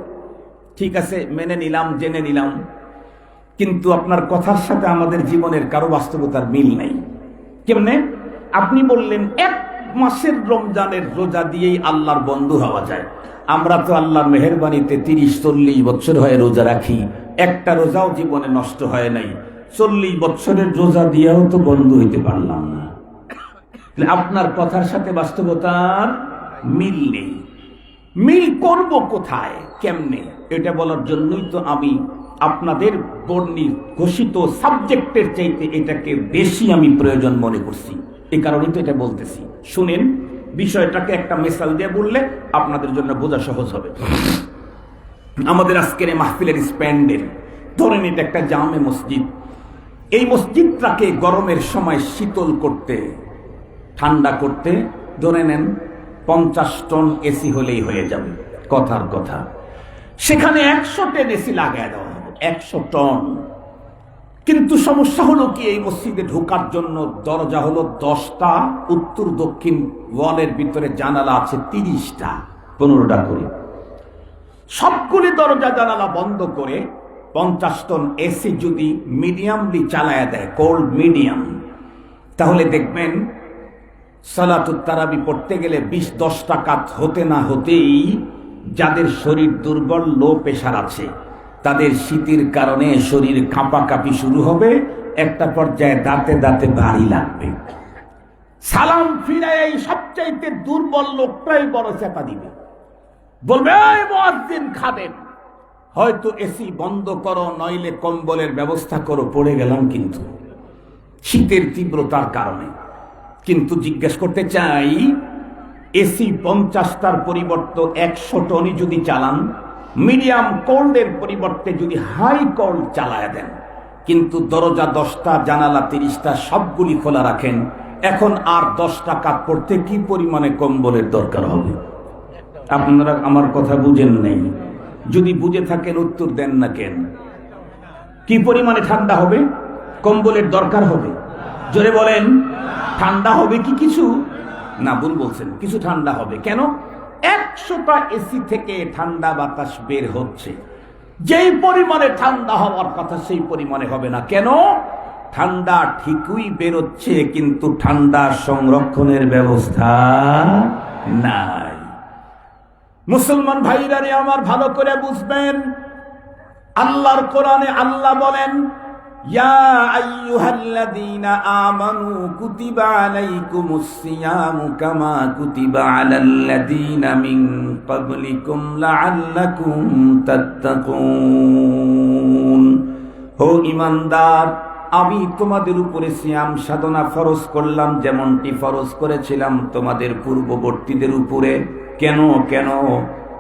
[SPEAKER 2] ঠিক আছে মেনে নিলাম, জেনে নিলাম, কিন্তু আপনার কথার সাথে আমাদের জীবনের কারো বাস্তবতার মিল নাই। কেমনে? আপনি বললেন 1 মাসের রমজানের রোজা দিয়েই আল্লাহর বন্ধু হওয়া যায়। আমরা তো আল্লাহর মেহেরবানিতে 30-40 বছর হয়ে রোজা রাখি, একটা রোজাও জীবনে নষ্ট হয় নাই। 40 বছরের রোজা দিয়েও তো বন্ধ হইতে পারলাম না। আপনার কথার সাথে বাস্তবতার মিল নেই। মিল করব কোথায়, কেমনে? এটা বলার জন্যই তো আমি আপনাদের বর্ণিত ঘোষিত সাবজেক্টের চাইতে এটাকে বেশি আমি প্রয়োজন মনে করছি। এই কারণেই তো এটা বলতেছি। শুনেন, বিষয়টাকে একটা মিসাল দিয়ে বললে আপনাদের জন্য বোঝা সহজ হবে। আমাদের আজকের মাহফিলের স্প্যান্ডেল ধরেন, এটা একটা জামে মসজিদ। এই মসজিদটাকে গরমের সময় শীতল করতে, ঠান্ডা করতে ধরে নেন 50 টন এসি হলেই হয়ে যাবে। কথার কথা, সেখানে 100 টন এসি লাগায় দেওয়া হবে, 100 টন। কিন্তু সমস্যা হলো কি, এই মসজিদে ঢোকার জন্য দরজা হলো 10টা, উত্তর দক্ষিণ ওয়ালের ভিতরে জানালা আছে 30টা, 15টা করে। সবগুলি দরজা জানালা বন্ধ করে 50 টন এসি যদি মিডিয়ামলি চালায় দেয়, কোল্ড মিডিয়াম, তাহলে দেখবেন সালাতুত তারাবি পড়তে গেলে 20-10 রাকাত হতে না হতেই যাদের শরীর দুর্বল, লো প্রেশার আছে, তাদের শীতের কারণে শরীর কাঁপাকাঁপি শুরু হবে, একটা পর্যায়ে দাঁতে দাঁতে ভারী লাগবে। সালাম ফিরায় এই সবচাইতে দুর্বল লোকটাই বড় চেপা দিবে, বলবে এই মুয়াজ্জিন খাদেম, হয়তো এসি বন্ধ করো, নইলে কম্বলের ব্যবস্থা করো। পড়ে গেলাম কিন্তু শীতের তীব্রতার কারণে। কিন্তু জিজ্ঞেস করতে চাই, এসি 50টার পরিবর্তে 100 টনই যদি চালান, মিডিয়াম কোল্ডের পরিবর্তে যদি হাই কোল্ড চালায় দেন, কিন্তু দরজা 10টা, জানালা 30টা, সবগুলি খোলা রাখেন, এখন আর 10 টাকা পড়তে কি পরিমাণে কম্বলের দরকার হবে? আপনারা আমার কথা বুঝেন নেই। যদি বুঝে থাকেন উত্তর দেন না কেন? কি পরিমাণে ঠান্ডা হবে, কম্বলের দরকার হবে? জোরে বলেন। ঠান্ডা হবে কি কিছু? না, ভুল বলছেন, কিছু ঠান্ডা হবে। কেন? 100টা এসি থেকে ঠান্ডা বাতাস বের হচ্ছে, যেই পরিমাণে ঠান্ডা হওয়ার কথা সেই পরিমাণে হবে না। কেন? ঠান্ডা ঠিকই বেরোচ্ছে, কিন্তু ঠান্ডা সংরক্ষণের ব্যবস্থা নাই। মুসলমান ভাইরা রে আমার, ভালো করে বুঝবেন, আল্লাহর কোরআনে আল্লাহ বলেন, ইয়া আইয়ুহাল্লাযীনা আমানু কুতিবা আলাইকুমুস সিয়ামু কামা কুতিবা আলাল্লাযীনা মিন ক্বাবলিকুম লাআল্লাকুম তাত্তাকুন। ও ঈমানদার, আমি তোমাদের উপরে সিয়াম সাধনা ফরজ করলাম, যেমনটি ফরজ করেছিলাম তোমাদের পূর্ববর্তীদের উপরে। কেন?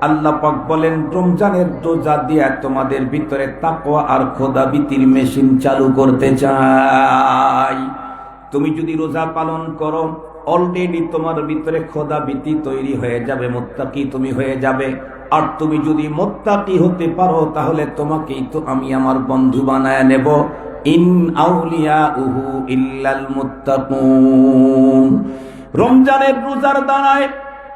[SPEAKER 2] আল্লাহ পাক বলেন, রমজানের রোজা দিয়ে তোমাদের ভিতরে তাকওয়া আর খোদাভীতির মেশিন চালু করতে চাই। তুমি যদি রোজা পালন করো, অলরেডি তোমার ভিতরে খোদাভীতি তৈরি হয়ে যাবে, মুত্তাকি তুমি হয়ে যাবে। আর তুমি যদি মুত্তাকি হতে পারো, তাহলে তোমাকেই তো আমি আমার বন্ধু বানায় নেব। ইন আউলিয়াউহু ইল্লাল মুত্তাকুন। রমজানের রোজার দাঁড়ায়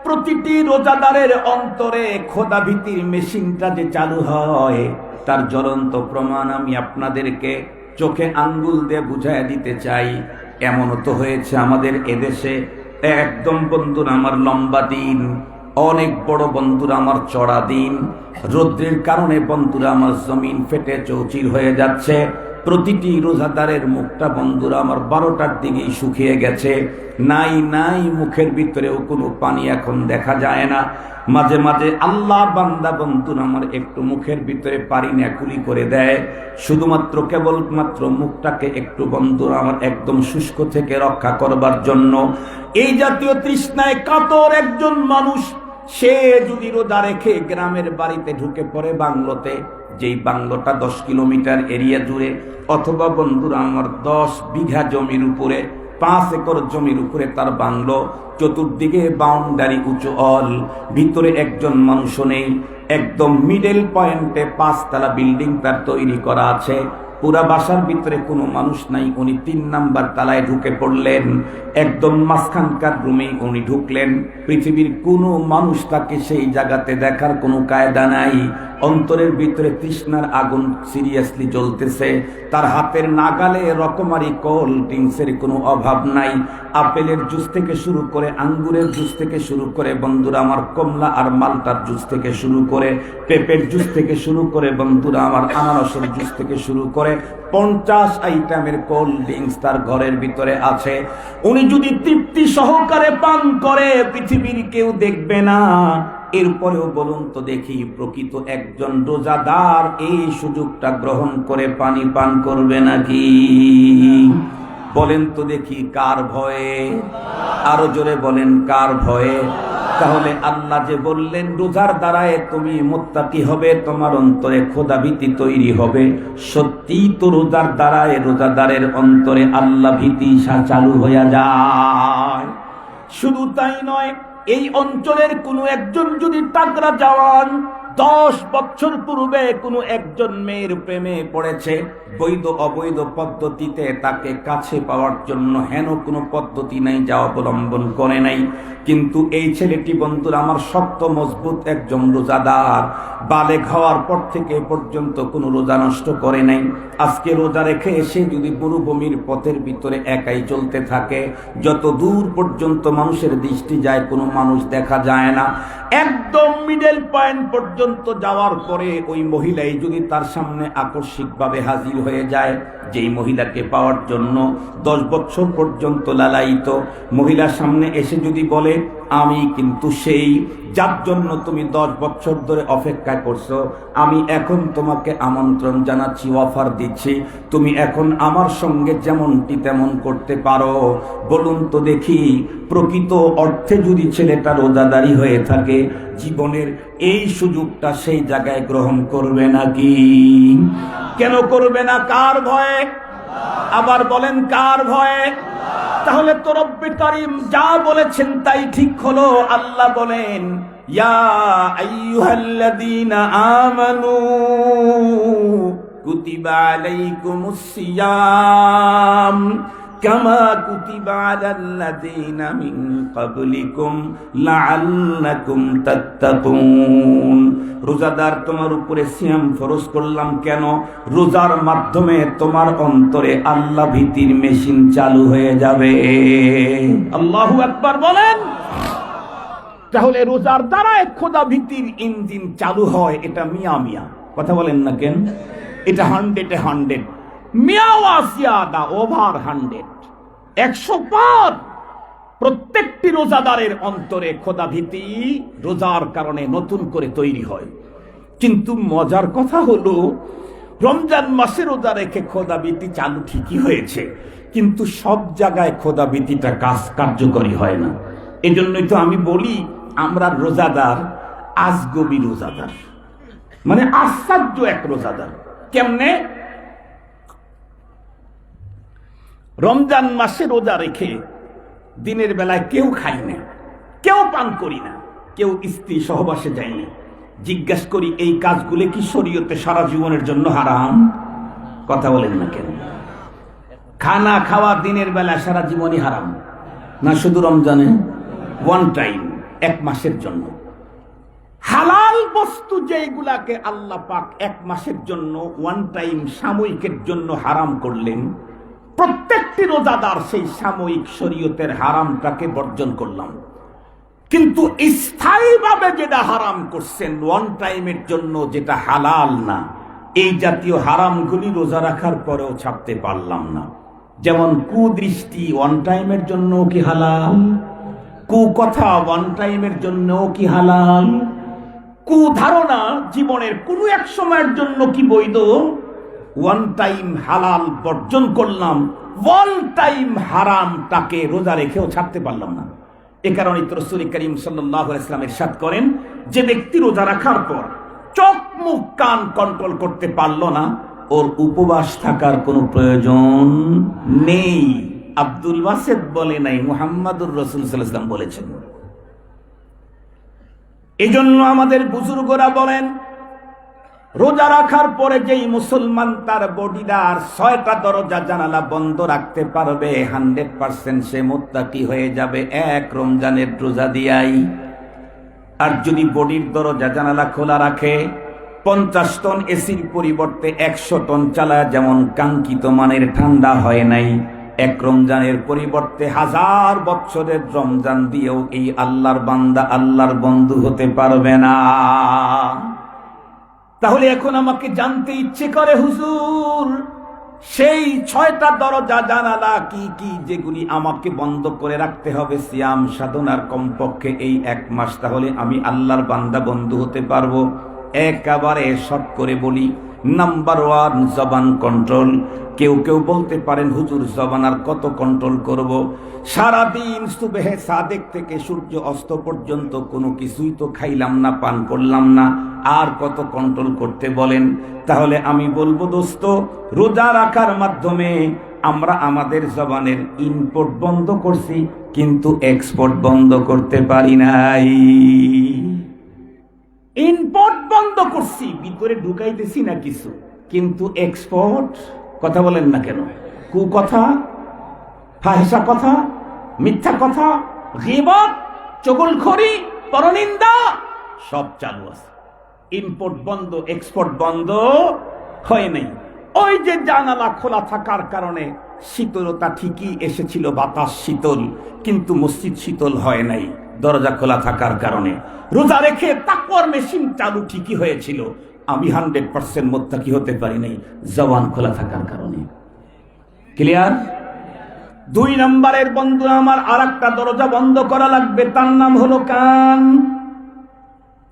[SPEAKER 2] প্রতিটি রোজাদারের অন্তরে খোদাভীতির মেশিনটা যে চালু হয়, তার জ্বলন্ত প্রমাণ আমি আপনাদেরকে চোখে আঙ্গুল দিয়ে বুঝাইয়া দিতে চাই। এমনও তো হয়েছে আমাদের এদেশে, একদম বন্ধুরা আমার লম্বা দিন, অনেক বড় বন্ধুরা আমার চড়া দিন, রৌদ্রের কারণে বন্ধুরা আমার জমিন ফেটে চৌচির হয়ে যাচ্ছে। প্রতিটি রোজাদারের মুখটা বন্ধুরা আমার 12টার দিকেই শুকিয়ে গেছে, নাই মুখের ভিতরেও কোনো পানি এখন দেখা যায় না। মাঝে মাঝে আল্লাহর বান্দা বন্ধুরা আমার একটু মুখের ভিতরে পানি নেকুলি করে দেয়, শুধুমাত্র কেবলমাত্র মুখটাকে একটু বন্ধুরা আমার একদম শুষ্ক থেকে রক্ষা করবার জন্য। এই জাতীয় তৃষ্ণায় কাতর একজন মানুষ, সে যদি রোজা রেখে গ্রামের বাড়িতে ঢুকে পড়ে বাংলোতে, যেই বাংলোটা 10 কিলোমিটার এরিয়া জুড়ে, অথবা বন্ধুরা আমার 10 বিঘা জমির উপরে, 5 একর জমির উপরে তার বাংলো, চতুর্দিকে বাউন্ডারি উঁচু অল, ভিতরে একজন মানুষও নেই, একদম মিডল পয়েন্টে 5 তলা বিল্ডিং তার তৈরি করা আছে, পুরা বাসার ভিতরে কোনো মানুষ নাই। উনি 3 নাম্বার তলায় ঢুকে পড়লেন, একদম মাঝখানকার রুমে উনি ঢুকলেন। পৃথিবীর কোনো মানুষ তাকে সেই জায়গাতে দেখার কোনো কায়দা নাই। অন্তরের ভিতরে তৃষ্ণার আগুন সিরিয়াসলি জ্বলতেছে, তার হাতের নাগালে রকমারি কোল্ড ড্রিঙ্কসের কোনো অভাব নাই। আপেলের জুস থেকে শুরু করে, আঙ্গুরের জুস থেকে শুরু করে বন্ধুরা আমার, কমলা আর মালটার জুস থেকে শুরু করে, পেঁপের জুস থেকে শুরু করে বন্ধুরা আমার, আনারসের জুস থেকে শুরু করে, ভিতরে 50 আইটেমের কোল্ড ড্রিঙ্কস তার ঘরের ভিতরে আছে, উনি যদি তৃপ্তি সহকারে পান করে পৃথিবীর কেউ দেখবে না। এরপরেও বলুন তো দেখি, প্রকৃত একজন রোজাদার এই সুযোগটা গ্রহণ করে পানি পান করবে নাকি? বলেন তো দেখি, কার ভয়ে? আরো জোরে বলেন, কার ভয়ে? তাহলে আল্লাহ যে বললেন রোজার দ্বারায় তুমি মুত্তাকি হবে, তোমার অন্তরে খোদাভীতি তৈরি হবে, সত্যিই তো রোজার দ্বারায় রোজাদারের অন্তরে আল্লাহ ভীতি চালু হয়ে যায়। শুধু তাই নয়, এই অঞ্চলের কোনো একজন যদি তাগড়া জওয়ান 10 বছর পূর্বে কোনো একজন মেয়ের প্রেমে পড়েছে, বৈধ অবৈধ পদ্ধতিতে তাকে কাছে পাওয়ার জন্য হেন কোনো পদ্ধতি নাই যা অবলম্বন করে নাই, কিন্তু এই ছেলেটি বন্ধুরা আমার শক্ত মজবুত একজন রোজাদার, বালেগ হওয়ার পর থেকে পর্যন্ত কোনো রোজা নষ্ট করে নাই। আজকে রোজা রেখে এসে যদি মরুভূমির পথের ভিতরে একাই চলতে থাকে, যত দূর পর্যন্ত মানুষের দৃষ্টি যায় কোনো মানুষ দেখা যায় না, একদম মিডল পয়েন্ট পর্যন্ত যাওয়ার পরে ওই মহিলাই যদি তার সামনে আকস্মিকভাবে হাজির হয়ে যায়, যেই মহিলাকে পাওয়ার জন্য 10 বছর পর্যন্ত লালায়িত মহিলার সামনে এসে যদি বলে আমি কিন্তু সেই যার জন্য তুমি 10 বছর ধরে অপেক্ষা করছো, আমি এখন তোমাকে আমন্ত্রণ জানাচ্ছি, অফার দিচ্ছি, তুমি এখন আমার সঙ্গে যেমনটি তেমন করতে পারো। বলুন তো দেখি, প্রকৃত অর্থে যদি ছেলেটা রোজাদারি হয়ে থাকে, জীবনের এই সুযোগটা সেই জায়গায় গ্রহণ করবে নাকি? কেন করবে না? কার ভয়ে? আবার বলেন, কার ভয়ে? তাহলে তো রব্বে কারীম যা বলেছেন তাই ঠিক হলো। আল্লাহ বলেন, ইয়া আইয়ুহাল্লাযীনা আমানু কুতিবা আলাইকুমুস সিয়াম কামা কুতিবা আলাল্লাযীনা মিন ক্বাবলিকুম লাআল্লাকুম তাত্তাকুন। রোজাদার, তোমার উপরে সিয়াম ফরজ করলাম কেন? রোজার মাধ্যমে তোমার অন্তরে আল্লাহ ভীতির মেশিন চালু হয়ে যাবে। আল্লাহু আকবার বলেন। তাহলে রোজার দ্বারা খোদা ভীতির ইঞ্জিন চালু হয়, এটা মিয়া মিয়া কথা বলেন না কেন? এটা 100-এ 100, মিয়াওয়াসিয়াদা ওভার 100, 100 পার। প্রত্যেকটি রোজাদারের অন্তরে খোদা ভীতি রোজার কারণে নতুন করে তৈরি হয়। কিন্তু মজার কথা হলো, রমজান মাসে রোজা রেখে খোদা ভীতি চালু ঠিকই হয়েছে, কিন্তু সব জায়গায় খোদা ভীতিটা কার্যকরী হয় না। এজন্যই তো আমি বলি, আমরা রোজাদার আজগবি রোজাদার, মানে আশ্চর্য এক রোজাদার। কেমনে? রমজান মাসে রোজা রেখে দিনের বেলায় কেউ খাই না, কেউ পান করি না, কেউ স্ত্রী সহবাসে যায়নি। জিজ্ঞাসা করি, এই কাজগুলো কি শরীয়তে সারা জীবনের জন্য হারাম? কথা বলেন না কেন? খানা খাওয়া দিনের বেলা সারা জীবনই হারাম না, শুধু রমজানে ওয়ান টাইম, 1 মাসের জন্য। হালাল বস্তু যেগুলাকে আল্লাহ পাক 1 মাসের জন্য ওয়ান টাইম সাময়িকের জন্য হারাম করলেন, প্রত্যেকটি রোজাদার সেই সাময়িক শরীয়তের হারামটাকে বর্জন করলাম। কিন্তু স্থায়ীভাবে যেটা হারাম করছেন ওয়ান টাইমের জন্য, যেটা হালাল না, এই জাতীয় হারামগুলি রোজা রাখার পরেও ছাড়তে পারলাম না। যেমন কুদৃষ্টি ওয়ান টাইমের জন্য কি হালাল? কুকথা ওয়ান টাইমের জন্য কি হালাল? কুধারণা জীবনের কোনো এক সময়ের জন্য কি বৈধ? ওয়ান টাইম হালাল বর্জন করলাম, ওয়ান টাইম হারামটাকে রোজা রেখেও ছাড়তে পারলাম না। এ কারণে তো রাসূল করিম সাল্লাল্লাহু আলাইহি ওয়াসাল্লাম ইরশাদ করেন, যে ব্যক্তি রোজা রাখার পর চোখ মুখ কান কন্ট্রোল করতে পারল না, ওর উপবাস থাকার কোনো প্রয়োজন নেই। আব্দুল বাসেত বলে নাই, মুহাম্মাদুর রাসূল সাল্লাল্লাহু আলাইহি ওয়াসাল্লাম বলেছেন। এজন্য আমাদের বুজুর্গরা বলেন, রোজা রাখার পরে যেই মুসলমান তার বডির 6টা দরজা জানালা বন্ধ রাখতে পারবে, 100% সে মুত্তাকি হয়ে যাবে 1 রমজানের রোজা দিয়াই। আর যদি বডির দরজা জানালা খোলা রাখে, 50 টন এসির পরিবর্তে 100 টন চালায় যেমন কাঙ্ক্ষিত মানের ঠান্ডা হয় নাই, 1 রমজানের পরিবর্তে 1000 বছরের রমজান দিয়েও এই আল্লাহর বান্দা আল্লাহর বন্ধু হতে পারবে না। তাহলে এখন আমাকে জানতে ইচ্ছে করে, হুজুর সেই 6টা দরজা জানালা কি কি, যেগুলি আমাকে বন্ধ করে রাখতে হবে সিয়াম সাধনার কমপক্ষে এই 1 মাস, তাহলে আমি আল্লাহর বান্দা বন্ধু হতে পারবো। একেবারে শর্ট করে বলি, নাম্বার 1 জবান কন্ট্রোল। কেউ কেউ বলতে পারেন হুজুর জবান আর কত কন্ট্রোল করব? সারাদিন সুবহে সাদেক থেকে সূর্য অস্ত পর্যন্ত কোনো কিছুই তো খাইলাম না, পান করলাম না, আর কত কন্ট্রোল করতে বলেন? তাহলে আমি বলবো দোস্ত, রোজা রাখার মাধ্যমে আমরা আমাদের জবানের ইনপুট বন্ধ করছি, কিন্তু এক্সপোর্ট বন্ধ করতে পারি নাই। ইনপুট বন্ধ করছি, ভিতরে ঢুকাইতেছি না কিছু, কিন্তু এক্সপোর্ট, কথা বলেন না কেন? কুকথা, ফাহিশা কথা, মিথ্যা কথা, গীবত, চুগলখড়ি, পরনিন্দা সব চালু আছে। ইম্পোর্ট বন্ধ, এক্সপোর্ট বন্ধ হয় নাই। ওই যে জানালা খোলা থাকার কারণে শীতলতা ঠিকই এসেছিল, বাতাস শীতল, কিন্তু মসজিদ শীতল হয় নাই দরজা খোলা থাকার কারণে। রোজা রেখে তাকওয়ার মেশিন চালু ঠিকই হয়েছিল, আমি 100% মুত্তাকি হতে পারি নাই জবান খোলা থাকার কারণে। ক্লিয়ার? 2 নম্বরের বন্ধু আমার, আরেকটা দরজা বন্ধ করা লাগবে, তার নাম হলো কান।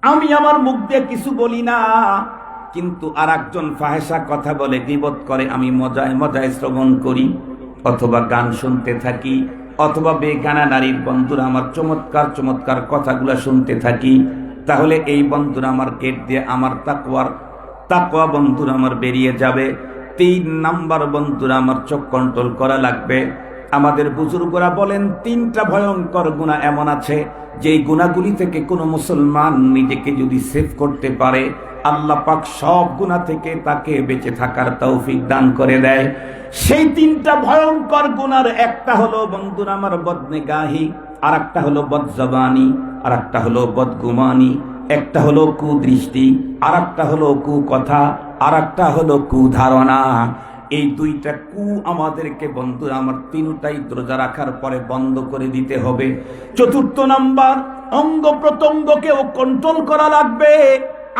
[SPEAKER 2] আমি আমার মুখ দিয়ে কিছু বলি না, কিন্তু আরেকজন ফাহিশা কথা বলে, গীবত করে, আমি মজায় মজায় শ্রবণ করি, অথবা গান শুনতে থাকি, অথবা বেগানা নারীর বন্ধুরা আমার চমৎকার চমৎকার কথাগুলো শুনতে থাকি। তাহলে এই বন্ধুরা আমার গেট দিয়ে আমার তাকওয়া বন্ধুরা আমার বেরিয়ে যাবে। 3 নাম্বার বন্ধুরা আমার চোখ কন্ট্রোল করা লাগবে। আমাদের বুজুর্গরা বলেন 3টা ভয়ঙ্কর গুনাহ এমন আছে, যেই গুনাহগুলি থেকে কোনো মুসলমান নিজেকে যদি সেভ করতে পারে, আল্লাহ পাক সব গুনাহ থেকে তাকে বেঁচে থাকার তৌফিক দান করে দেয়। সেই 3টা ভয়ঙ্কর গুনার একটা হলো বন্ধুরা আমার বদনেগাহি, আর একটা হলো বদজবানি, আর একটা হলো বদগুমানি, একটা হলো কুদৃষ্টি, আর একটা হলো কুকথা, আর একটা হলো কুধারণা। এই 2টা কু আমাদেরকে বন্ধুরা আমার 3টাই রোজা রাখার পরে বন্ধ করে দিতে হবে। 4 নাম্বার, অঙ্গ প্রত্যঙ্গকেও কন্ট্রোল করা লাগবে।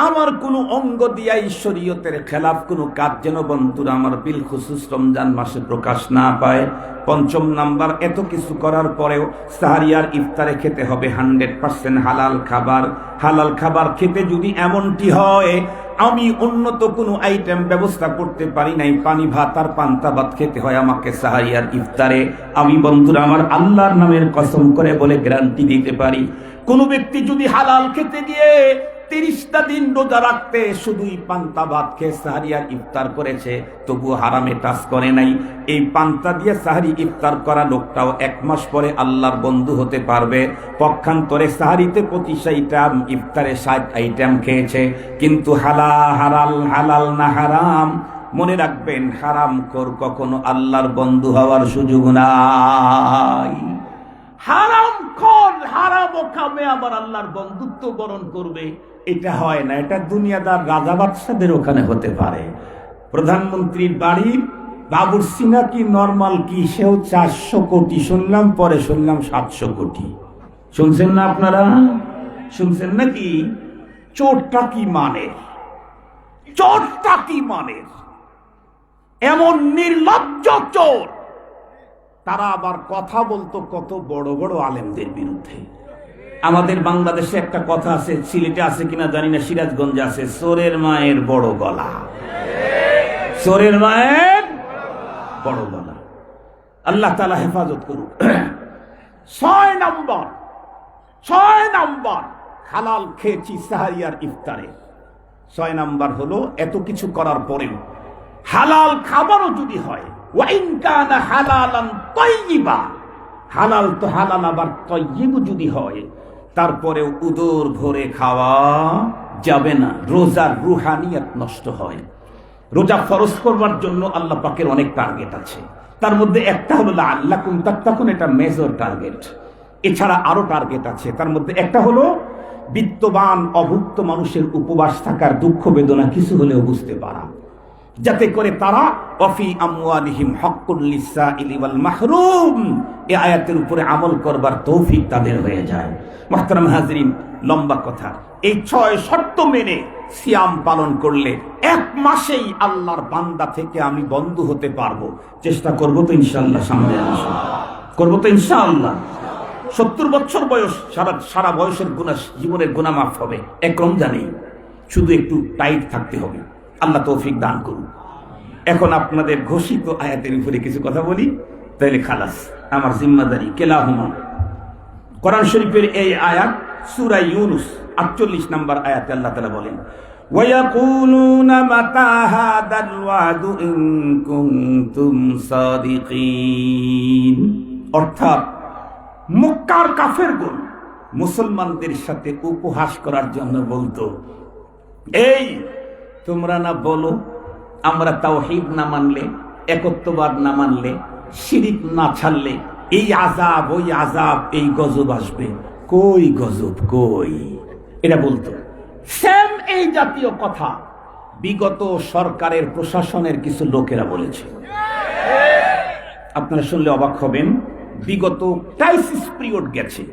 [SPEAKER 2] আমার কোনো অঙ্গ দিয়া শরীয়তের খেলাফ কোনো কাজ যেন বন্ধুরা আমার বিল খুসুস রমজান মাসে প্রকাশ না পায়। 5 নাম্বার, এত কিছু করার পরেও সাহারি আর ইফতারে খেতে হবে 100% হালাল খাবার। হালাল খাবার খেতে যদি এমনটি হয় আমি উন্নত কোনো আইটেম ব্যবস্থা করতে পারি নাই, পানি ভাত আর পান্তা ভাত খেতে হয় আমাকে সাহারি আর ইফতারে, আমি বন্ধুরা আমার আল্লাহর নামের কসম করে বলে গ্যারান্টি দিতে পারি, কোনো ব্যক্তি যদি হালাল খেতে গিয়ে 30টা দিন রোজা রাখতে শুধুই পান্তা ভাত খেয়ে সাহারি আর ইফতার করেছে, তবুও হারামে টাচ করে নাই, এই পান্তা দিয়ে সাহারি ইফতার করা লোকটাও 1 মাস পরে আল্লাহর বন্ধু হতে পারবে। পক্ষান্তরে সাহারিতে 25 আইটেম, ইফতারে 60 আইটেম খেয়েছে, কিন্তু হালাল না হারাম। মনে রাখবেন, হারাম খোর কখনো আল্লাহর বন্ধু হওয়ার সুযোগ নাই। হারাম খোর হারাম খাবে আবার আল্লাহর বন্ধুত্ব বরণ করবে, এটা হয় না। এটা দুনিয়াদার রাজা বাদশাদের ওখানে হতে পারে। প্রধানমন্ত্রীর বাড়ির বাবুর্চি নাকি নরমাল কি, সেও 400 কোটি শুনলাম, পরে শুনলাম 700 কোটি। শুনছেন না আপনারা? শুনছেন নাকি? চোরটা কি মানে, চোরটা কি মানে, এমন নির্লজ্জ চোর। তারা আবার কথা বলতো কত বড় বড় আলেমদের বিরুদ্ধে। আমাদের বাংলাদেশে একটা কথা আছে, সিলেটে আছে কিনা জানি না, সিরাজগঞ্জে আছে, চোরের মায়ের বড় গলা। চোরের মায়ের বড় গলা। আল্লাহ তাআলা হেফাজত করুক। 6 নাম্বার, হালাল খেয়েছি সাহারি আর ইফতারে। 6 নাম্বার হলো, এত কিছু করার পরেও হালাল খাবারও যদি হয়, ওয়াইন কানা হালালান তাইয়্যিবা, হালাল তো হালাল আবার তাইয়্যিব যদি হয়, তারপরেও উদর ভরে খাওয়া যাবে না, রোজার রুহানিয়ত নষ্ট হয়। রোজা ফরজ করবার জন্য আল্লাহ পাকের অনেক টার্গেট আছে, তার মধ্যে একটা হলো লাআল্লাকুম তাত্তাকুন, এটা মেজর টার্গেট। এছাড়া আরো টার্গেট আছে, তার মধ্যে একটা হলো বিত্তবান অভুক্ত মানুষের উপবাস থাকার দুঃখ বেদনা কিছু হলেও বুঝতে পারা। যাতে করে তারা ওয়াফি আমওয়ালিহিম হাক্কুল লিসাইলি ওয়াল মাহরুম, এই আয়াতের উপরে আমল করবার তৌফিক তাদের হয়ে যায়। মুহতারাম হাজরিন, লম্বা কথা, এই 6 শর্ত মেনে সিয়াম পালন করলে 1 মাসেই আল্লাহর বান্দা থেকে আমি বন্ধু হতে পারবো। চেষ্টা করবো তো ইনশাআল্লাহ, সামনে আসো, করবো তো ইনশাআল্লাহ। 70 বছর বয়স, সারা বয়সের গুনাহ, জীবনের গুনাহ মাফ হবে এক রমজানেই। শুধু একটু টাইট থাকতে হবে। আল্লাহ তৌফিক দান করুন। এখন আপনাদের ঘোষিত আয়াতের উপরে কিছু কথা বলি, তাইলে খালাস, আমার জিম্মাদারি। কেলাহুমা, কোরআন শরীফের এই আয়াত সূরা ইউনুস 48 নম্বর আয়াতে আল্লাহ তাআলা বলেন, ওয়ায়াকুলুনা মাতা হাদাল ওয়াদু ইন কুনতুম সাদিকিন। অর্থাৎ মক্কার কাফেরগণ মুসলমানদের সাথে উপহাস করার জন্য বলতো, এই তোমরা না বলো আমরা তাওহীদ না মানলে, একত্ববাদ না মানলে, শিরিক না ছাড়লে এই আযাব ওই আযাব, এই গজব আসবে। কই গজব কই? এরা বলতো। সেম এই জাতীয় কথা বিগত সরকারের প্রশাসনের কিছু লোকেরা বলেছে। আপনারা শুনলে অবাক হবেন, বিগত ক্রাইসিস পিরিয়ড গেছে।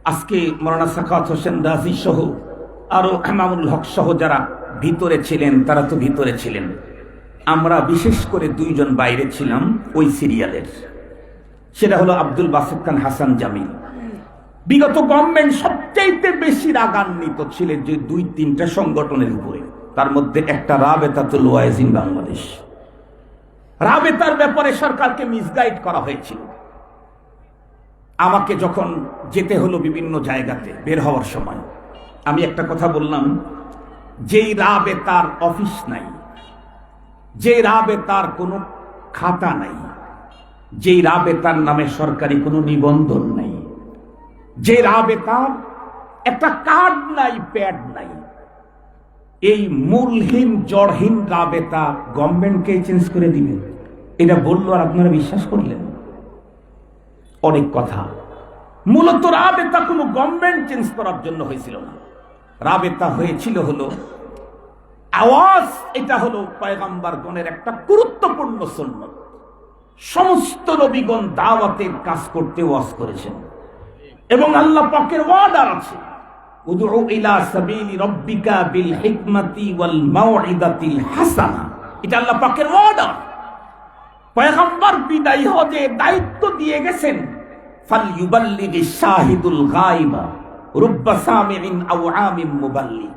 [SPEAKER 2] আজকে মাওলানা সাখাওয়াত হোসেন রাজি সহ আরো মামুনুল হক সহ যারা ভিতরে ছিলেন তারা তো ভিতরে ছিলেন। আমরা বিশেষ করে 2 জন বাইরে ছিলাম ওই সিরিয়ালের। সেটা হলো আব্দুল বাসিত খান হাসান জামিল। বিগত গভর্নমেন্ট সবচাইতে বেশি রাগান্বিত ছিলেন যে 2-3টা সংগঠনের উপরে, তার মধ্যে একটা রাবেতাতুল ওয়াইজিন বাংলাদেশ। রাবেতার ব্যাপারে সরকারকে মিসগাইড করা হয়েছিল। আমাকে যখন যেতে হলো বিভিন্ন জায়গাতে বের হওয়ার সময়, আমি একটা কথা বললাম, যেই রাবেতার অফিস নাই, যে রাবেতার কোনো খাতা নাই, যেই রাবেতার নামে সরকারি কোনো নিবন্ধন নাই, যে রাবেতার একটা কার্ড নাই, প্যাড নাই, এই মূলহীন জড়হীন রাবেতা গভর্নমেন্টকে চেঞ্জ করে দিবেন, এটা বললো আর আপনারা বিশ্বাস করলেন? অনেক কথা। মূলত রাবেতা কোনো গভর্নমেন্ট চেঞ্জ করার জন্য হয়েছিল না। রাবেতা হয়েছিল হলো আওয়াজ। এটা হলো পয়গম্বরগণের একটা গুরুত্বপূর্ণ সুন্নাত। সমস্ত নবীগণ দাওয়াতের কাজ করতে ওয়াজ করেছেন এবং আল্লাহ পাকের ওয়াদা আছে, উদউ ইলা সাবিলি রাব্বিকা বিল হিকমাতি ওয়াল মাউইদাতিল হাসানা। এটা আল্লাহ পাকের ওয়াদা। পয়গম্বর বিদায় হজে দায়িত্ব দিয়ে গেছেন, ফালইউবাল্লিগিশ শাহিদুল গায়বা রুব্বা সামিইন আও আমিম মুবাল্লিগ।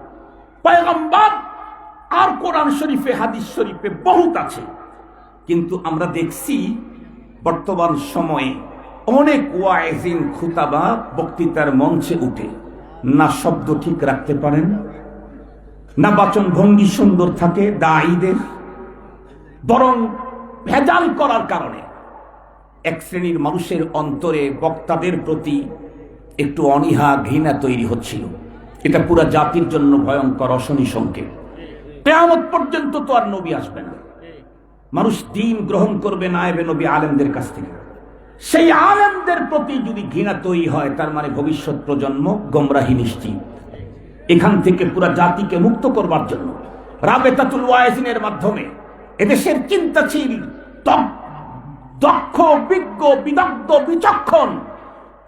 [SPEAKER 2] পয়গম্বর আর কোরআন শরীফে হাদিস শরীফে বহুত আছে, কিন্তু আমরা দেখছি বর্তমান সময়ে অনেক ওয়াইজিন খুতাবা বক্তৃতার মঞ্চে উঠে না শব্দ ঠিক রাখতে পারেন, না বাচন ভঙ্গি সুন্দর থাকে দাঈদের, বরং ভেজাল করার কারণে এক শ্রেণীর মানুষের অন্তরে বক্তাদের প্রতি একটু অনীহা ঘৃণা তৈরি হচ্ছিল। এটা পুরা জাতির জন্য ভয়ঙ্কর অশনি সংকেত। কিয়ামত পর্যন্ত তো আর নবী আসবে না, মানুষ দ্বীন গ্রহণ করবে নায়েবে নবী আলেমদের কাছ থেকে। সেই আলেমদের প্রতি যদি ঘৃণা তৈরি হয়, তার মানে ভবিষ্যৎ প্রজন্ম গোমরাহি নিশ্চিত। এখান থেকে পুরা জাতিকে মুক্ত করবার জন্য রাবেতাতুল ওয়াইজিনের মাধ্যমে এদেশের চিন্তাশীল, দক্ষ, বিজ্ঞ, বিদগ্ধ, বিচক্ষণ,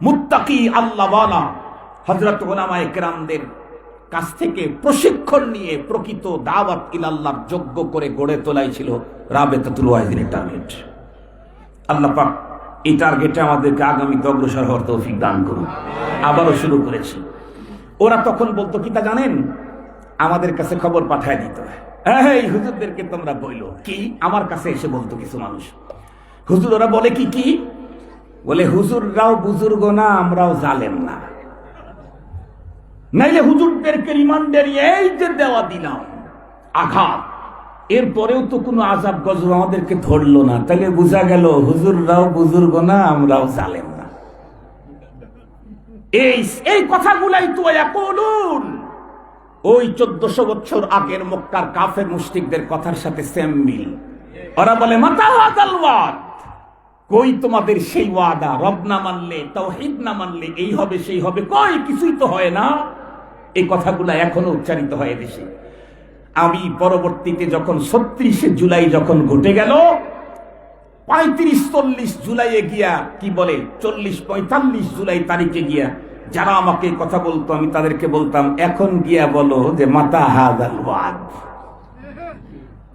[SPEAKER 2] মুত্তাকি, আল্লাহওয়ালা হযরত উলামায়ে কেরামদের কাছ থেকে প্রশিক্ষণ নিয়ে প্রকৃত দাওয়াত ইলাল্লাহর যোগ্য করে গড়ে তোলাই ছিল রাবেতাতুল ওয়াইজিনের টার্গেট। আল্লাহ পাক এই টার্গেটে আমাদেরকে আগামীতে অগ্রসর হওয়ার তৌফিক দান করুন। আবারও শুরু করেছি। ওরা তখন বলতো কি তা জানেন? আমাদের কাছে খবর পাঠায় দিত, এই হুজুরদেরকে তোমরা বইলো কি। আমার কাছে এসে বলতো কিছু মানুষ, হুজুর ওরা বলে কি কি বলে, হুজুররাও বুজুর্গ না, আমরাও জালেম না, নাইলে হুজুরদেরকে রিমান্ডের এই যে দেওয়া দিলাম আঘাত, এরপরেও তো কোনো আযাব গজব আমাদেরকে ধরলো না, তাহলে বোঝা গেল হুজুররাও বুজুর্গ না, আমরাও জালেম না। এই কথাগুলাই তো ইয়াকুলুন ওই 1400 বছর আগের মক্কার কাফের মুশরিকদের কথার সাথে সেম মিল। ওরা বলে মাতা হাযাল ওয়াদ, কই তোমাদের সেই ওয়াদা? রব না মানলে, তাওহীদ না মানলে এই হবে সেই হবে, কই কিছুই তো হয় না। এই কথাগুলো এখনো উচ্চারিত হয় দেশে। আমি পরবর্তীতে যখন ৩৬শে জুলাই যখন ঘটে গেল, ৩৫-৪০ জুলাইয়ে গিয়া কি বলে ৪০-৪৫ জুলাই তারিখে গিয়া যারা আমাকে কথা বলতো, আমি তাদেরকে বলতাম এখন গিয়া বলো যে মাতা হাযাল ওয়াদ।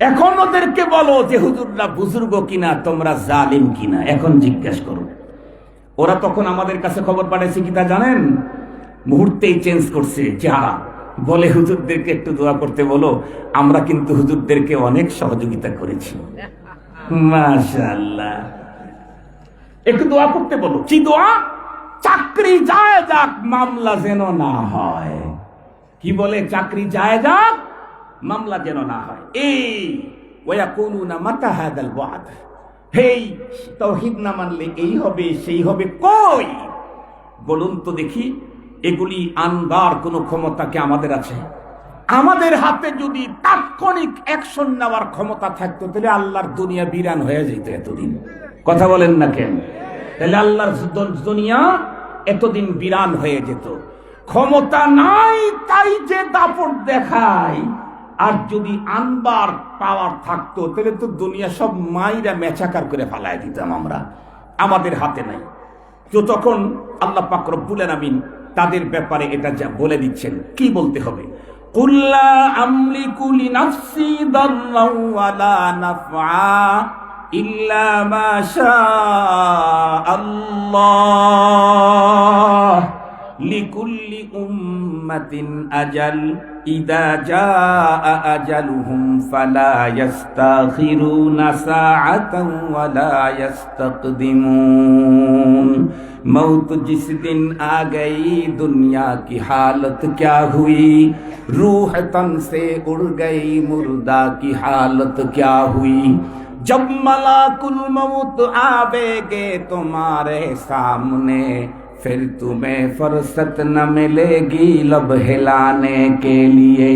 [SPEAKER 2] এখন ওদেরকে বলো যে হুজুররা বুজুর্গ কিনা, তোমরা জালিম কিনা, এখন জিজ্ঞাসা করো। ওরা তখন আমাদের কাছে খবর পাঠাইছে কি তা জানেন? মুহূর্তেই চেঞ্জ করছে চেহারা, বলে হুজুরদেরকে একটু দোয়া করতে বলো, আমরা কিন্তু হুজুরদেরকে অনেক সহযোগিতা করেছি। মাশাআল্লাহ, একটু দোয়া করতে বলো। কি দোয়া? চাকরি যায় যাক, মামলা যেন না হয়। কি বলে? চাকরি যায় যাক, মামলা যেন না হয়। এই ওয়ায়াকুলুনা মাতা হাযাল ওয়াদ, হেই তাওহীদ না মানলে এই হবে সেই হবে। কই বলুন তো দেখি, এগুলি আনবার কোনো ক্ষমতা কি আমাদের আছে? আমাদের হাতে যদি তাৎক্ষণিক অ্যাকশন নেওয়ার ক্ষমতা থাকতো, তাহলে আল্লাহর দুনিয়া বিরান হয়ে যেত এতদিন। কথা বলেন না কেন? তাহলে আল্লাহর দুনিয়া এতদিন বিরান হয়ে যেত। ক্ষমতা নাই তাই যে দাপট দেখায়। আর যদি আনবার পাওয়ার থাকতো, তাহলে তো দুনিয়া সব মাইরা মেচাকার করে ফালায় দিতাম আমরা। আমাদের হাতে নাই। তো তখন আল্লাহ পাক রব্বুল আলামিন তাদের ব্যাপারে এটা যা বলে দিচ্ছেন, কি বলতে হবে? কুল লা আমলিকু লিনাফসি দাররান ওয়ালা নাফআ ইল্লা মা শাআল্লাহ লিকুল্লি উম্মাতিন আজাল ইযা জাআ আজালুহুম ফালা ইস্তাখিরুনা সাআতান ওয়ালা ইস্তাকদিমুন। मौत जिस दिन आ गई दुनिया की हालत क्या हुई, रूह तन से उड़ गई मुर्दा की हालत क्या हुई। जब मलाकुल मौत आवेगे तुम्हारे सामने, फिर तुम्हें फुर्सत न मिलेगी लब हिलाने के लिए।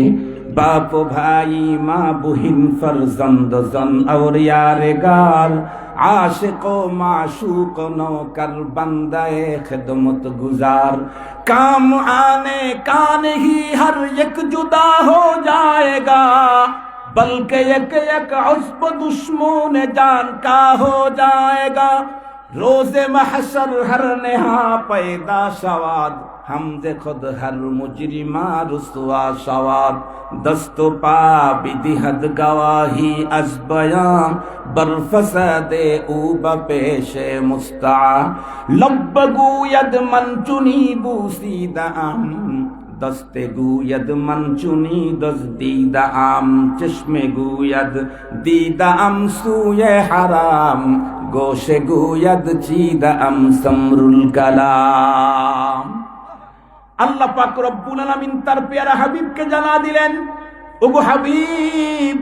[SPEAKER 2] बाप भाई माँ बुहिन फर्जंद जन और यारे गाल, आशिको माशूक नौकर बंदे खिदमत गुजार। काम आने का नहीं हर एक जुदा हो जाएगा, बल्कि एक एक उस्ब दुश्मन जान का हो जाएगा। रोज़े महशर हर नेहा पैदा शवाद, हमदे खुद हर मुजरिमा रुसवा शवाद। दस्तो पा बिदिहद गवाही अज बयां, बरफसदे ऊब पेशे मुस्ता। लब गूयद मन चुनी बूसीदा आम, दस्ते गूयद मन चुनी दजदीदा आम। चश्मे गूयद दीदा आम सूये हराम, गोशे गूयद चीदा आम समरुल कलाम। আল্লাহ পাক রব্বুল আলামিন তার পেয়ারা হাবিবকে জানা দিলেন, ওগো হাবিব,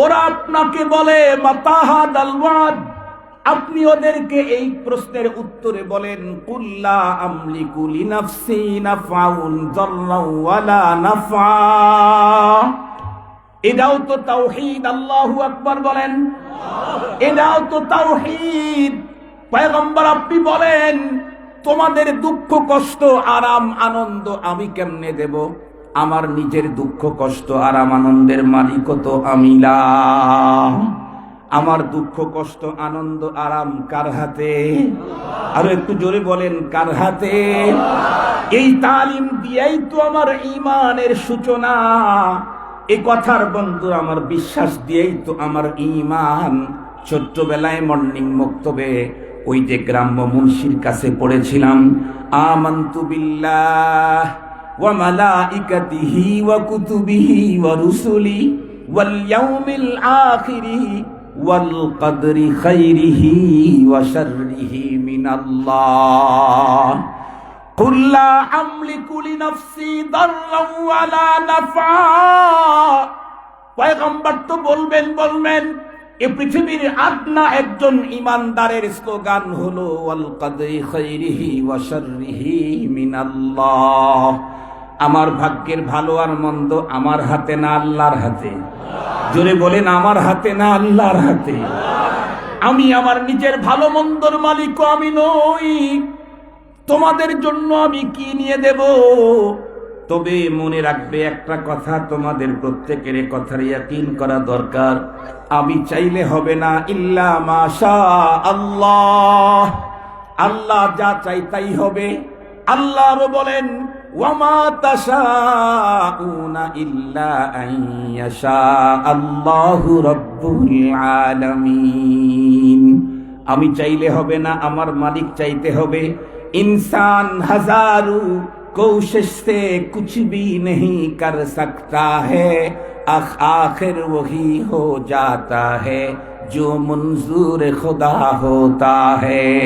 [SPEAKER 2] ওরা আপনাকে বলে মাতা হাযাল ওয়াদ, আপনি ওদেরকে এই প্রশ্নের উত্তরে বলেন কুল লা আমলিকু লিনাফসি নাফআউন যাররান ওয়ালা নাফআ। এটাও তো তাওহীদ। আল্লাহু আকবার বলেন। এটাও তো তাওহীদ। পয়গম্বর আপনি বলেন তোমাদের দুঃখ কষ্ট আরাম আনন্দ আমি কেমনে দেব? আমার নিজের দুঃখ কষ্ট আরাম আনন্দের মালিক তো আমি না। আমার দুঃখ কষ্ট আনন্দ আরাম কার হাতে? আরো একটু জোরে বলেন, কার হাতে? এই তালিম দিয়েই তো আমার ঈমানের সূচনা। এই কথার বন্ধু আমার বিশ্বাস দিয়েই তো আমার ঈমান। ছোট্টবেলায় মর্নিং মক্তবে ওই যে গ্রাম্য মুন্সির কাছে পড়েছিলাম, আমানতু বিল্লাহ ওয়া মালাইকাতিহি ওয়া কুতুবিহি ওয়া রুসুলি ওয়াল ইয়াউমিল আখিরি ওয়াল কদরি খাইরিহি ওয়া শাররিহি মিনাল্লাহ। কুল লা আমলিকু লিনাফসি দাররান ওয়ালা নাফআ। পয়গম্বর তো বলবেন এই পৃথিবীর আদনা একজন ইমানদারের স্লোগান হলো ওয়াল কদরি খাইরিহি ওয়া শাররিহি মিনাল্লাহ। আমার ভাগ্যের ভালো আর মন্দ আমার হাতে না আল্লাহর হাতে? জোরে বলেন, আমার হাতে না আল্লাহর হাতে? আমি আমার নিজের ভালো মন্দর মালিকও আমি নই। তোমাদের জন্য আমি কি নিয়ে দেব? তবে মনে রাখবে একটা কথা, তোমাদের প্রত্যেকের কথার ইয়াকিন করা দরকার। আমি চাইলে হবে না, ইল্লা মাশা আল্লাহ, আল্লাহ যা চাই তাই হবে। আল্লাহ আরো বলেন, ওয়ামা তাশাউনা ইল্লা আন ইয়াশা আল্লাহু রাব্বুল আলামিন। আমি চাইলে হবে না, আমার মালিক চাইতে হবে। ইনসান হাজারু कोशिश से कुछ भी नहीं कर सकता है, आखिर वही हो जाता है जो मंजूर खुदा होता है।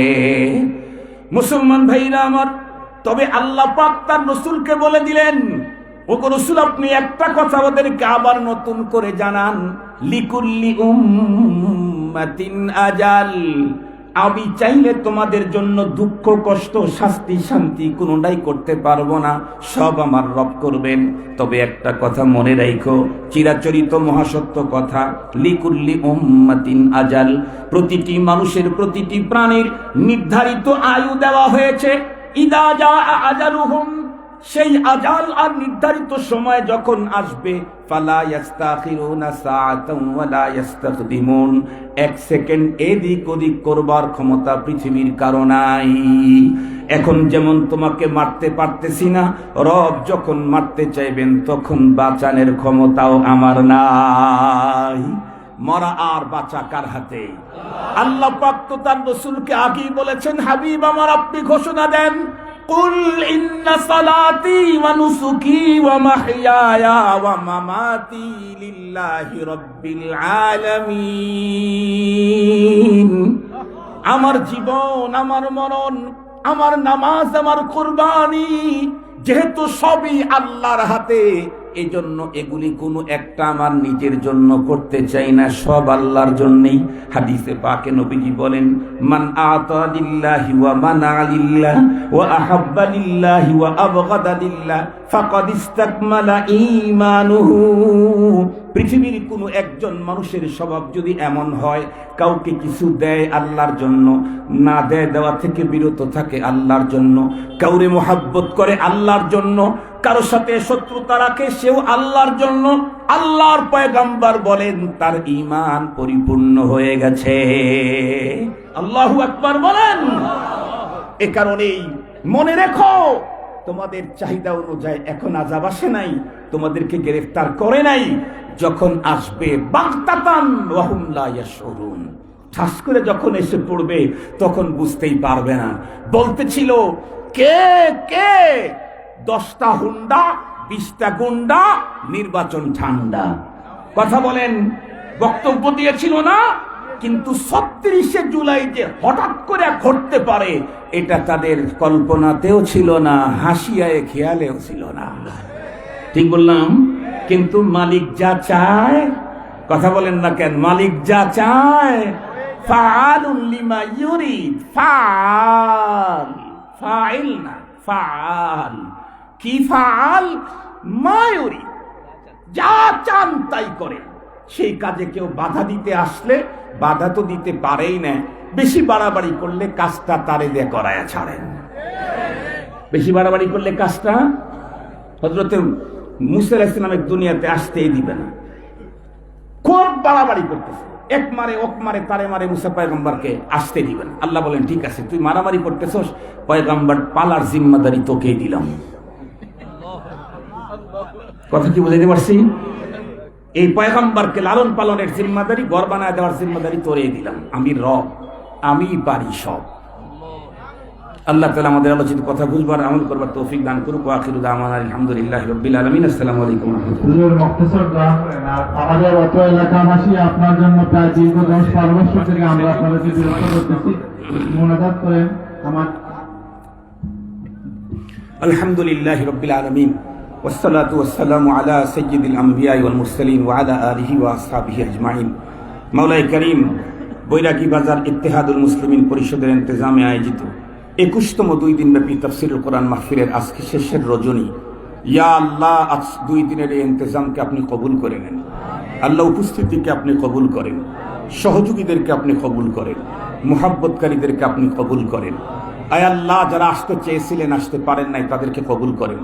[SPEAKER 2] মুসলমান ভাইরা আমার, তবে আল্লাহ পাক তার রাসূলকে বলে দিলেন, ওগো রাসূল, আপনি একটা কথা ওদেরকে আবার নতুন করে জানান, লিকুল্লি উম্মাতিন আজাল। আমি চাইলে তোমাদের জন্য দুঃখ কষ্ট শাস্তি শান্তি কোনোটাই করতে পারবো না, সব আমার রব করবেন। তবে একটা কথা মনে রাখো, চিরাচরিত মহাসত্য কথা, লিকুল্লি উম্মাতিন আজাল। প্রতিটি মানুষের, প্রতিটি প্রাণীর নির্ধারিত আয়ু দেওয়া হয়েছে। ইদা জা আজালুহুম, সেই আজাল আর নির্ধারিত সময় যখন আসবে, ফালা ইস্তাখিরুনা সাআতান ওয়ালা ইস্তাকদিমুন, এক সেকেন্ড এদিক ওদিক করবার ক্ষমতা পৃথিবীর কারো নাই। এখন যেমন তোমাকে মারতে পারতেছি না, রব যখন মারতে চাইবেন তখন বাঁচানোর ক্ষমতাও আমার নাই। মরা আর বাঁচা কার হাতে? আল্লাহ পাক তো তার রাসূলকে আগেই বলেছেন, হাবিব আমার, আপনি ঘোষণা দেন, কুল ইন্না সালাতি ওয়া নুসুকি ওয়া মাহইয়ায়া ওয়া মামাতি লিল্লাহি রাব্বিল আলামিন। আমার জীবন, আমার মরণ, আমার নামাজ, আমার কুরবানি, যেহেতু সবই আল্লাহর হাতে, এজন্য এগুলি কোনো একটা আমার নিজের জন্য করতে চাই না, সব আল্লাহর জন্যই। হাদিসে পাকে নবীজি বলেন, মান আতা লিল্লাহি ওয়া মানা লিল্লাহ ওয়া আহাব্বা লিল্লাহি ওয়া আবগাদা লিল্লাহ ফাকাদ ইসতাকমালা ঈমানুহু। পৃথিবীর কোনো একজন মানুষের স্বভাব যদি এমন হয়, কাউকে কিছু দেয় আল্লাহর জন্য, না দেয় দেওয়া থেকে বিরত থাকে আল্লাহর জন্য, কাউরে মোহাব্বত করে আল্লাহর জন্য, কারোর সাথে শত্রুতা রাখে সেও আল্লাহর জন্য, আল্লাহর পয়গম্বর বলেন তার ঈমান পরিপূর্ণ হয়ে গেছে। আল্লাহু আকবার বলেন। এ কারণেই মনে রেখো, তোমাদের চাহিদা অনুযায়ী এখন আযাব আসে নাই, তোমাদেরকে গ্রেফতার করে নাই। যখন আসবে বাগতাতান ওয়া হুম লা ইয়াশউরুন, ঠাস করে যখন এসে পড়বে তখন বুঝতেই পারবে না। বলতেছিল, কে কে 10টা হুন্ডা 20টা গুন্ডা, নির্বাচন ঠান্ডা। কথা বলেন, বক্তব্য দিয়েছিল না? কিন্তু 36শে জুলাই যে হঠাৎ করে ঘটতে পারে, এটা তাদের কল্পনাতেও ছিল না, হাসিয়ায় খেয়ালেও ছিল না। ঠিক বললাম? কিন্তু মালিক যা চায়, কথা বলেন না কেন, মালিক যা চায়, ফাআলুন লিমা ইউরিদ, ফাআল, ফাইল না, ফাআল। কি ফাআল? মা ইউরিদ, যা চান তাই করে। সেই কাজে কেউ বাধা দিতে আসলে, বাধা তো দিতে পারেই না, বেশি বাড়াবাড়ি করলে কাজটা তারে দিয়ে করায়া ছাড়েন। বেশি বাড়াবাড়ি করলে কাজটা হযরত মুসা আলাইহিস সালামের দুনিয়াতে আসতেই দিবে না। খুব বাড়াবাড়ি করতেছে, এক মারে ওক মারে তারে মারে, মুসা পয়গম্বরকে আসতে দিবেন। আল্লাহ বলেন, ঠিক আছে, তুই মারামারি করতেছস, পয়গম্বর পালার জিম্মাদারি তোকেই দিলাম। কথা কি বুঝাইতে পারছি? এই পয়গম্বরকে লালন পালনের জিম্মাদারি, ঘর বানায় দেওয়ার জিম্মাদারি তোরেই দিলাম। আমি রব, আমি পারি সব। আল্লাহ তাআলা আমাদের আলোচিত কথা বুঝবার, আমল করবার তৌফিক দান করুক। ওয়া আখিরু দাওয়ানা আলহামদুলিল্লাহি রাব্বিল আলামিন। আসসালামু আলাইকুম ওয়া রাহমাতুল্লাহ।
[SPEAKER 1] হুজুর মুখতাসার দোয়া করেন। আর আমাদের অত এলাকাবাসী আপনার জন্য প্রায় দীর্ঘ 10-12 বছর থেকে আমরা আপনাদেরকে বিরত করতেছি, মুনাজাত করেন। আমার
[SPEAKER 2] আলহামদুলিল্লাহি রাব্বিল আলামিন, ওয়াসসালাতু ওয়াসসালামু আলা সাইয়্যিদিল আমবিয়া ওয়াল মুরসালিন ওয়া আলা আলিহি ওয়া আসহাবিহি আজমাইন। মাওলাই করিম বৈরাগী বাজার ইত্তেহাদুল মুসলিমিন পরিষদের ইন্তেজামে আয়োজিত 21তম 2 দিনব্যাপী তাফসীরুল কোরআন মাহফিলের আজকে শেষের রজনী। ইয়া আল্লাহ, আজ 2 দিনের এই ইন্তেজামকে আপনি কবুল করে নেন। আল্লাহ, উপস্থিতিকে আপনি কবুল করেন, সহযোগীদেরকে আপনি কবুল করেন, মুহাব্বতকারীদেরকে আপনি কবুল করেন। আয় আল্লাহ, যারা আসতে চেয়েছিলেন আসতে পারেন নাই, তাদেরকে কবুল করেন।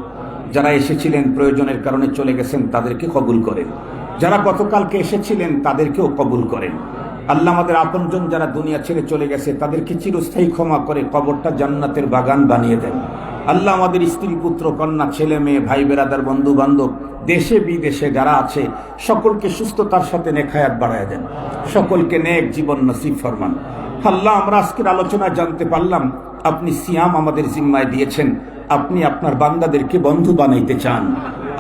[SPEAKER 2] যারা এসেছিলেন প্রয়োজনের কারণে চলে গেছেন তাদেরকে কবুল করেন, যারা গতকালকে এসেছিলেন তাদেরকেও কবুল করেন। আল্লাহ আমাদের আপনজন যারা দুনিয়া ছেড়ে চলে গেছে তাদেরকে চিরস্থায়ী ক্ষমা করে কবরটা জান্নাতের বাগান বানিয়ে দেন। আল্লাহ আমাদের স্ত্রী পুত্র কন্যা ছেলে মেয়ে ভাই বেরাদার বন্ধু বান্ধব দেশে বিদেশে যারা আছে সকলকে সুস্থতার সাথে নেক হায়াত বাড়ায় দেন, সকলকে নেক জীবন নসিব ফরমান। আল্লাহ আমরা আজকের আলোচনায় জানতে পারলাম আপনি সিয়াম আমাদের জিম্মায় দিয়েছেন, আপনি আপনার বান্দাদেরকে বন্ধু বানাইতে চান।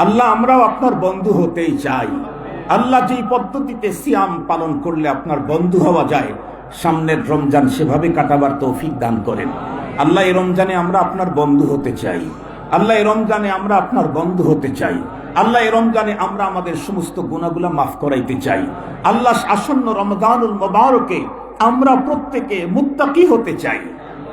[SPEAKER 2] আল্লাহ আমরাও আপনার বন্ধু হতেই চাই। আল্লাহ যেই পদ্ধতিতে সিয়াম পালন করলে আপনার বন্ধু হওয়া যায়, সামনের রমজান সেভাবে কাটাবার তৌফিক দান করেন। আল্লাহ এই রমজানে আমরা আপনার বন্ধু হতে চাই। আল্লাহ এই রমজানে আমরা আপনার বন্ধু হতে চাই। আল্লাহ এই রমজানে আমরা আমাদের সমস্ত গুনাহগুলো মাফ করাইতে চাই। আল্লাহ আসন্ন রমজানুল মুবারকে আমরা প্রত্যেকে মুত্তাকি হতে চাই।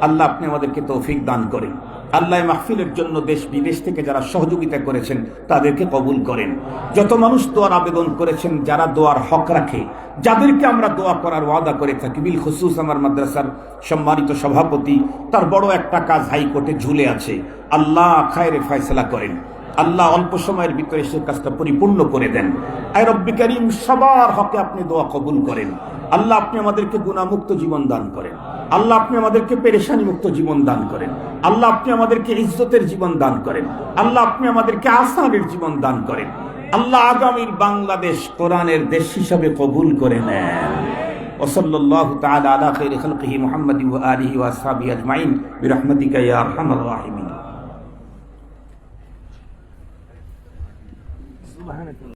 [SPEAKER 2] আল্লাহ আপনি আমাদেরকে তৌফিক দান করেন। আল্লাহ মাহফিলের জন্য দেশ বিদেশ থেকে যারা সহযোগিতা করেছেন তাদেরকে কবুল করেন। যত মানুষ দোয়ার আবেদন করেছেন, যারা দোয়ার হক রাখে, যাদেরকে আমরা দোয়া করার ওয়াদা করে থাকি, বিল খুসুস আমার মাদ্রাসার সম্মানিত সভাপতি, তার বড় একটা কাজ হাইকোর্টে ঝুলে আছে। আল্লাহ খায়রে ফয়সালা করেন। আল্লাহ অল্প সময়ের ভিতরে সে কাজটা পরিপূর্ণ করে দেন। আয় রব্বি করিম, সবার হকে আপনি দোয়া কবুল করেন। আল্লাহ আপনি আমাদেরকে গুনাহমুক্ত জীবন দান করেন। আল্লাহ আপনি আমাদেরকে পেরেশানি মুক্ত জীবন দান করেন। আল্লাহ আপনি আমাদেরকে ইজ্জতের জীবন দান করেন। আল্লাহ আপনি আমাদেরকে আসানের জীবন দান করেন। আল্লাহ আগামীর বাংলাদেশ কোরআনের দেশ হিসাবে কবুল করে নেন। ওয়াসাল্লাল্লাহু তাআলা আলা খায়রি খালকিহি মুহাম্মাদিন ওয়া আলিহি ওয়া আসহাবিহি আজমাইন বিরহমাতিকা ইয়া আরহামার রাহিমিন।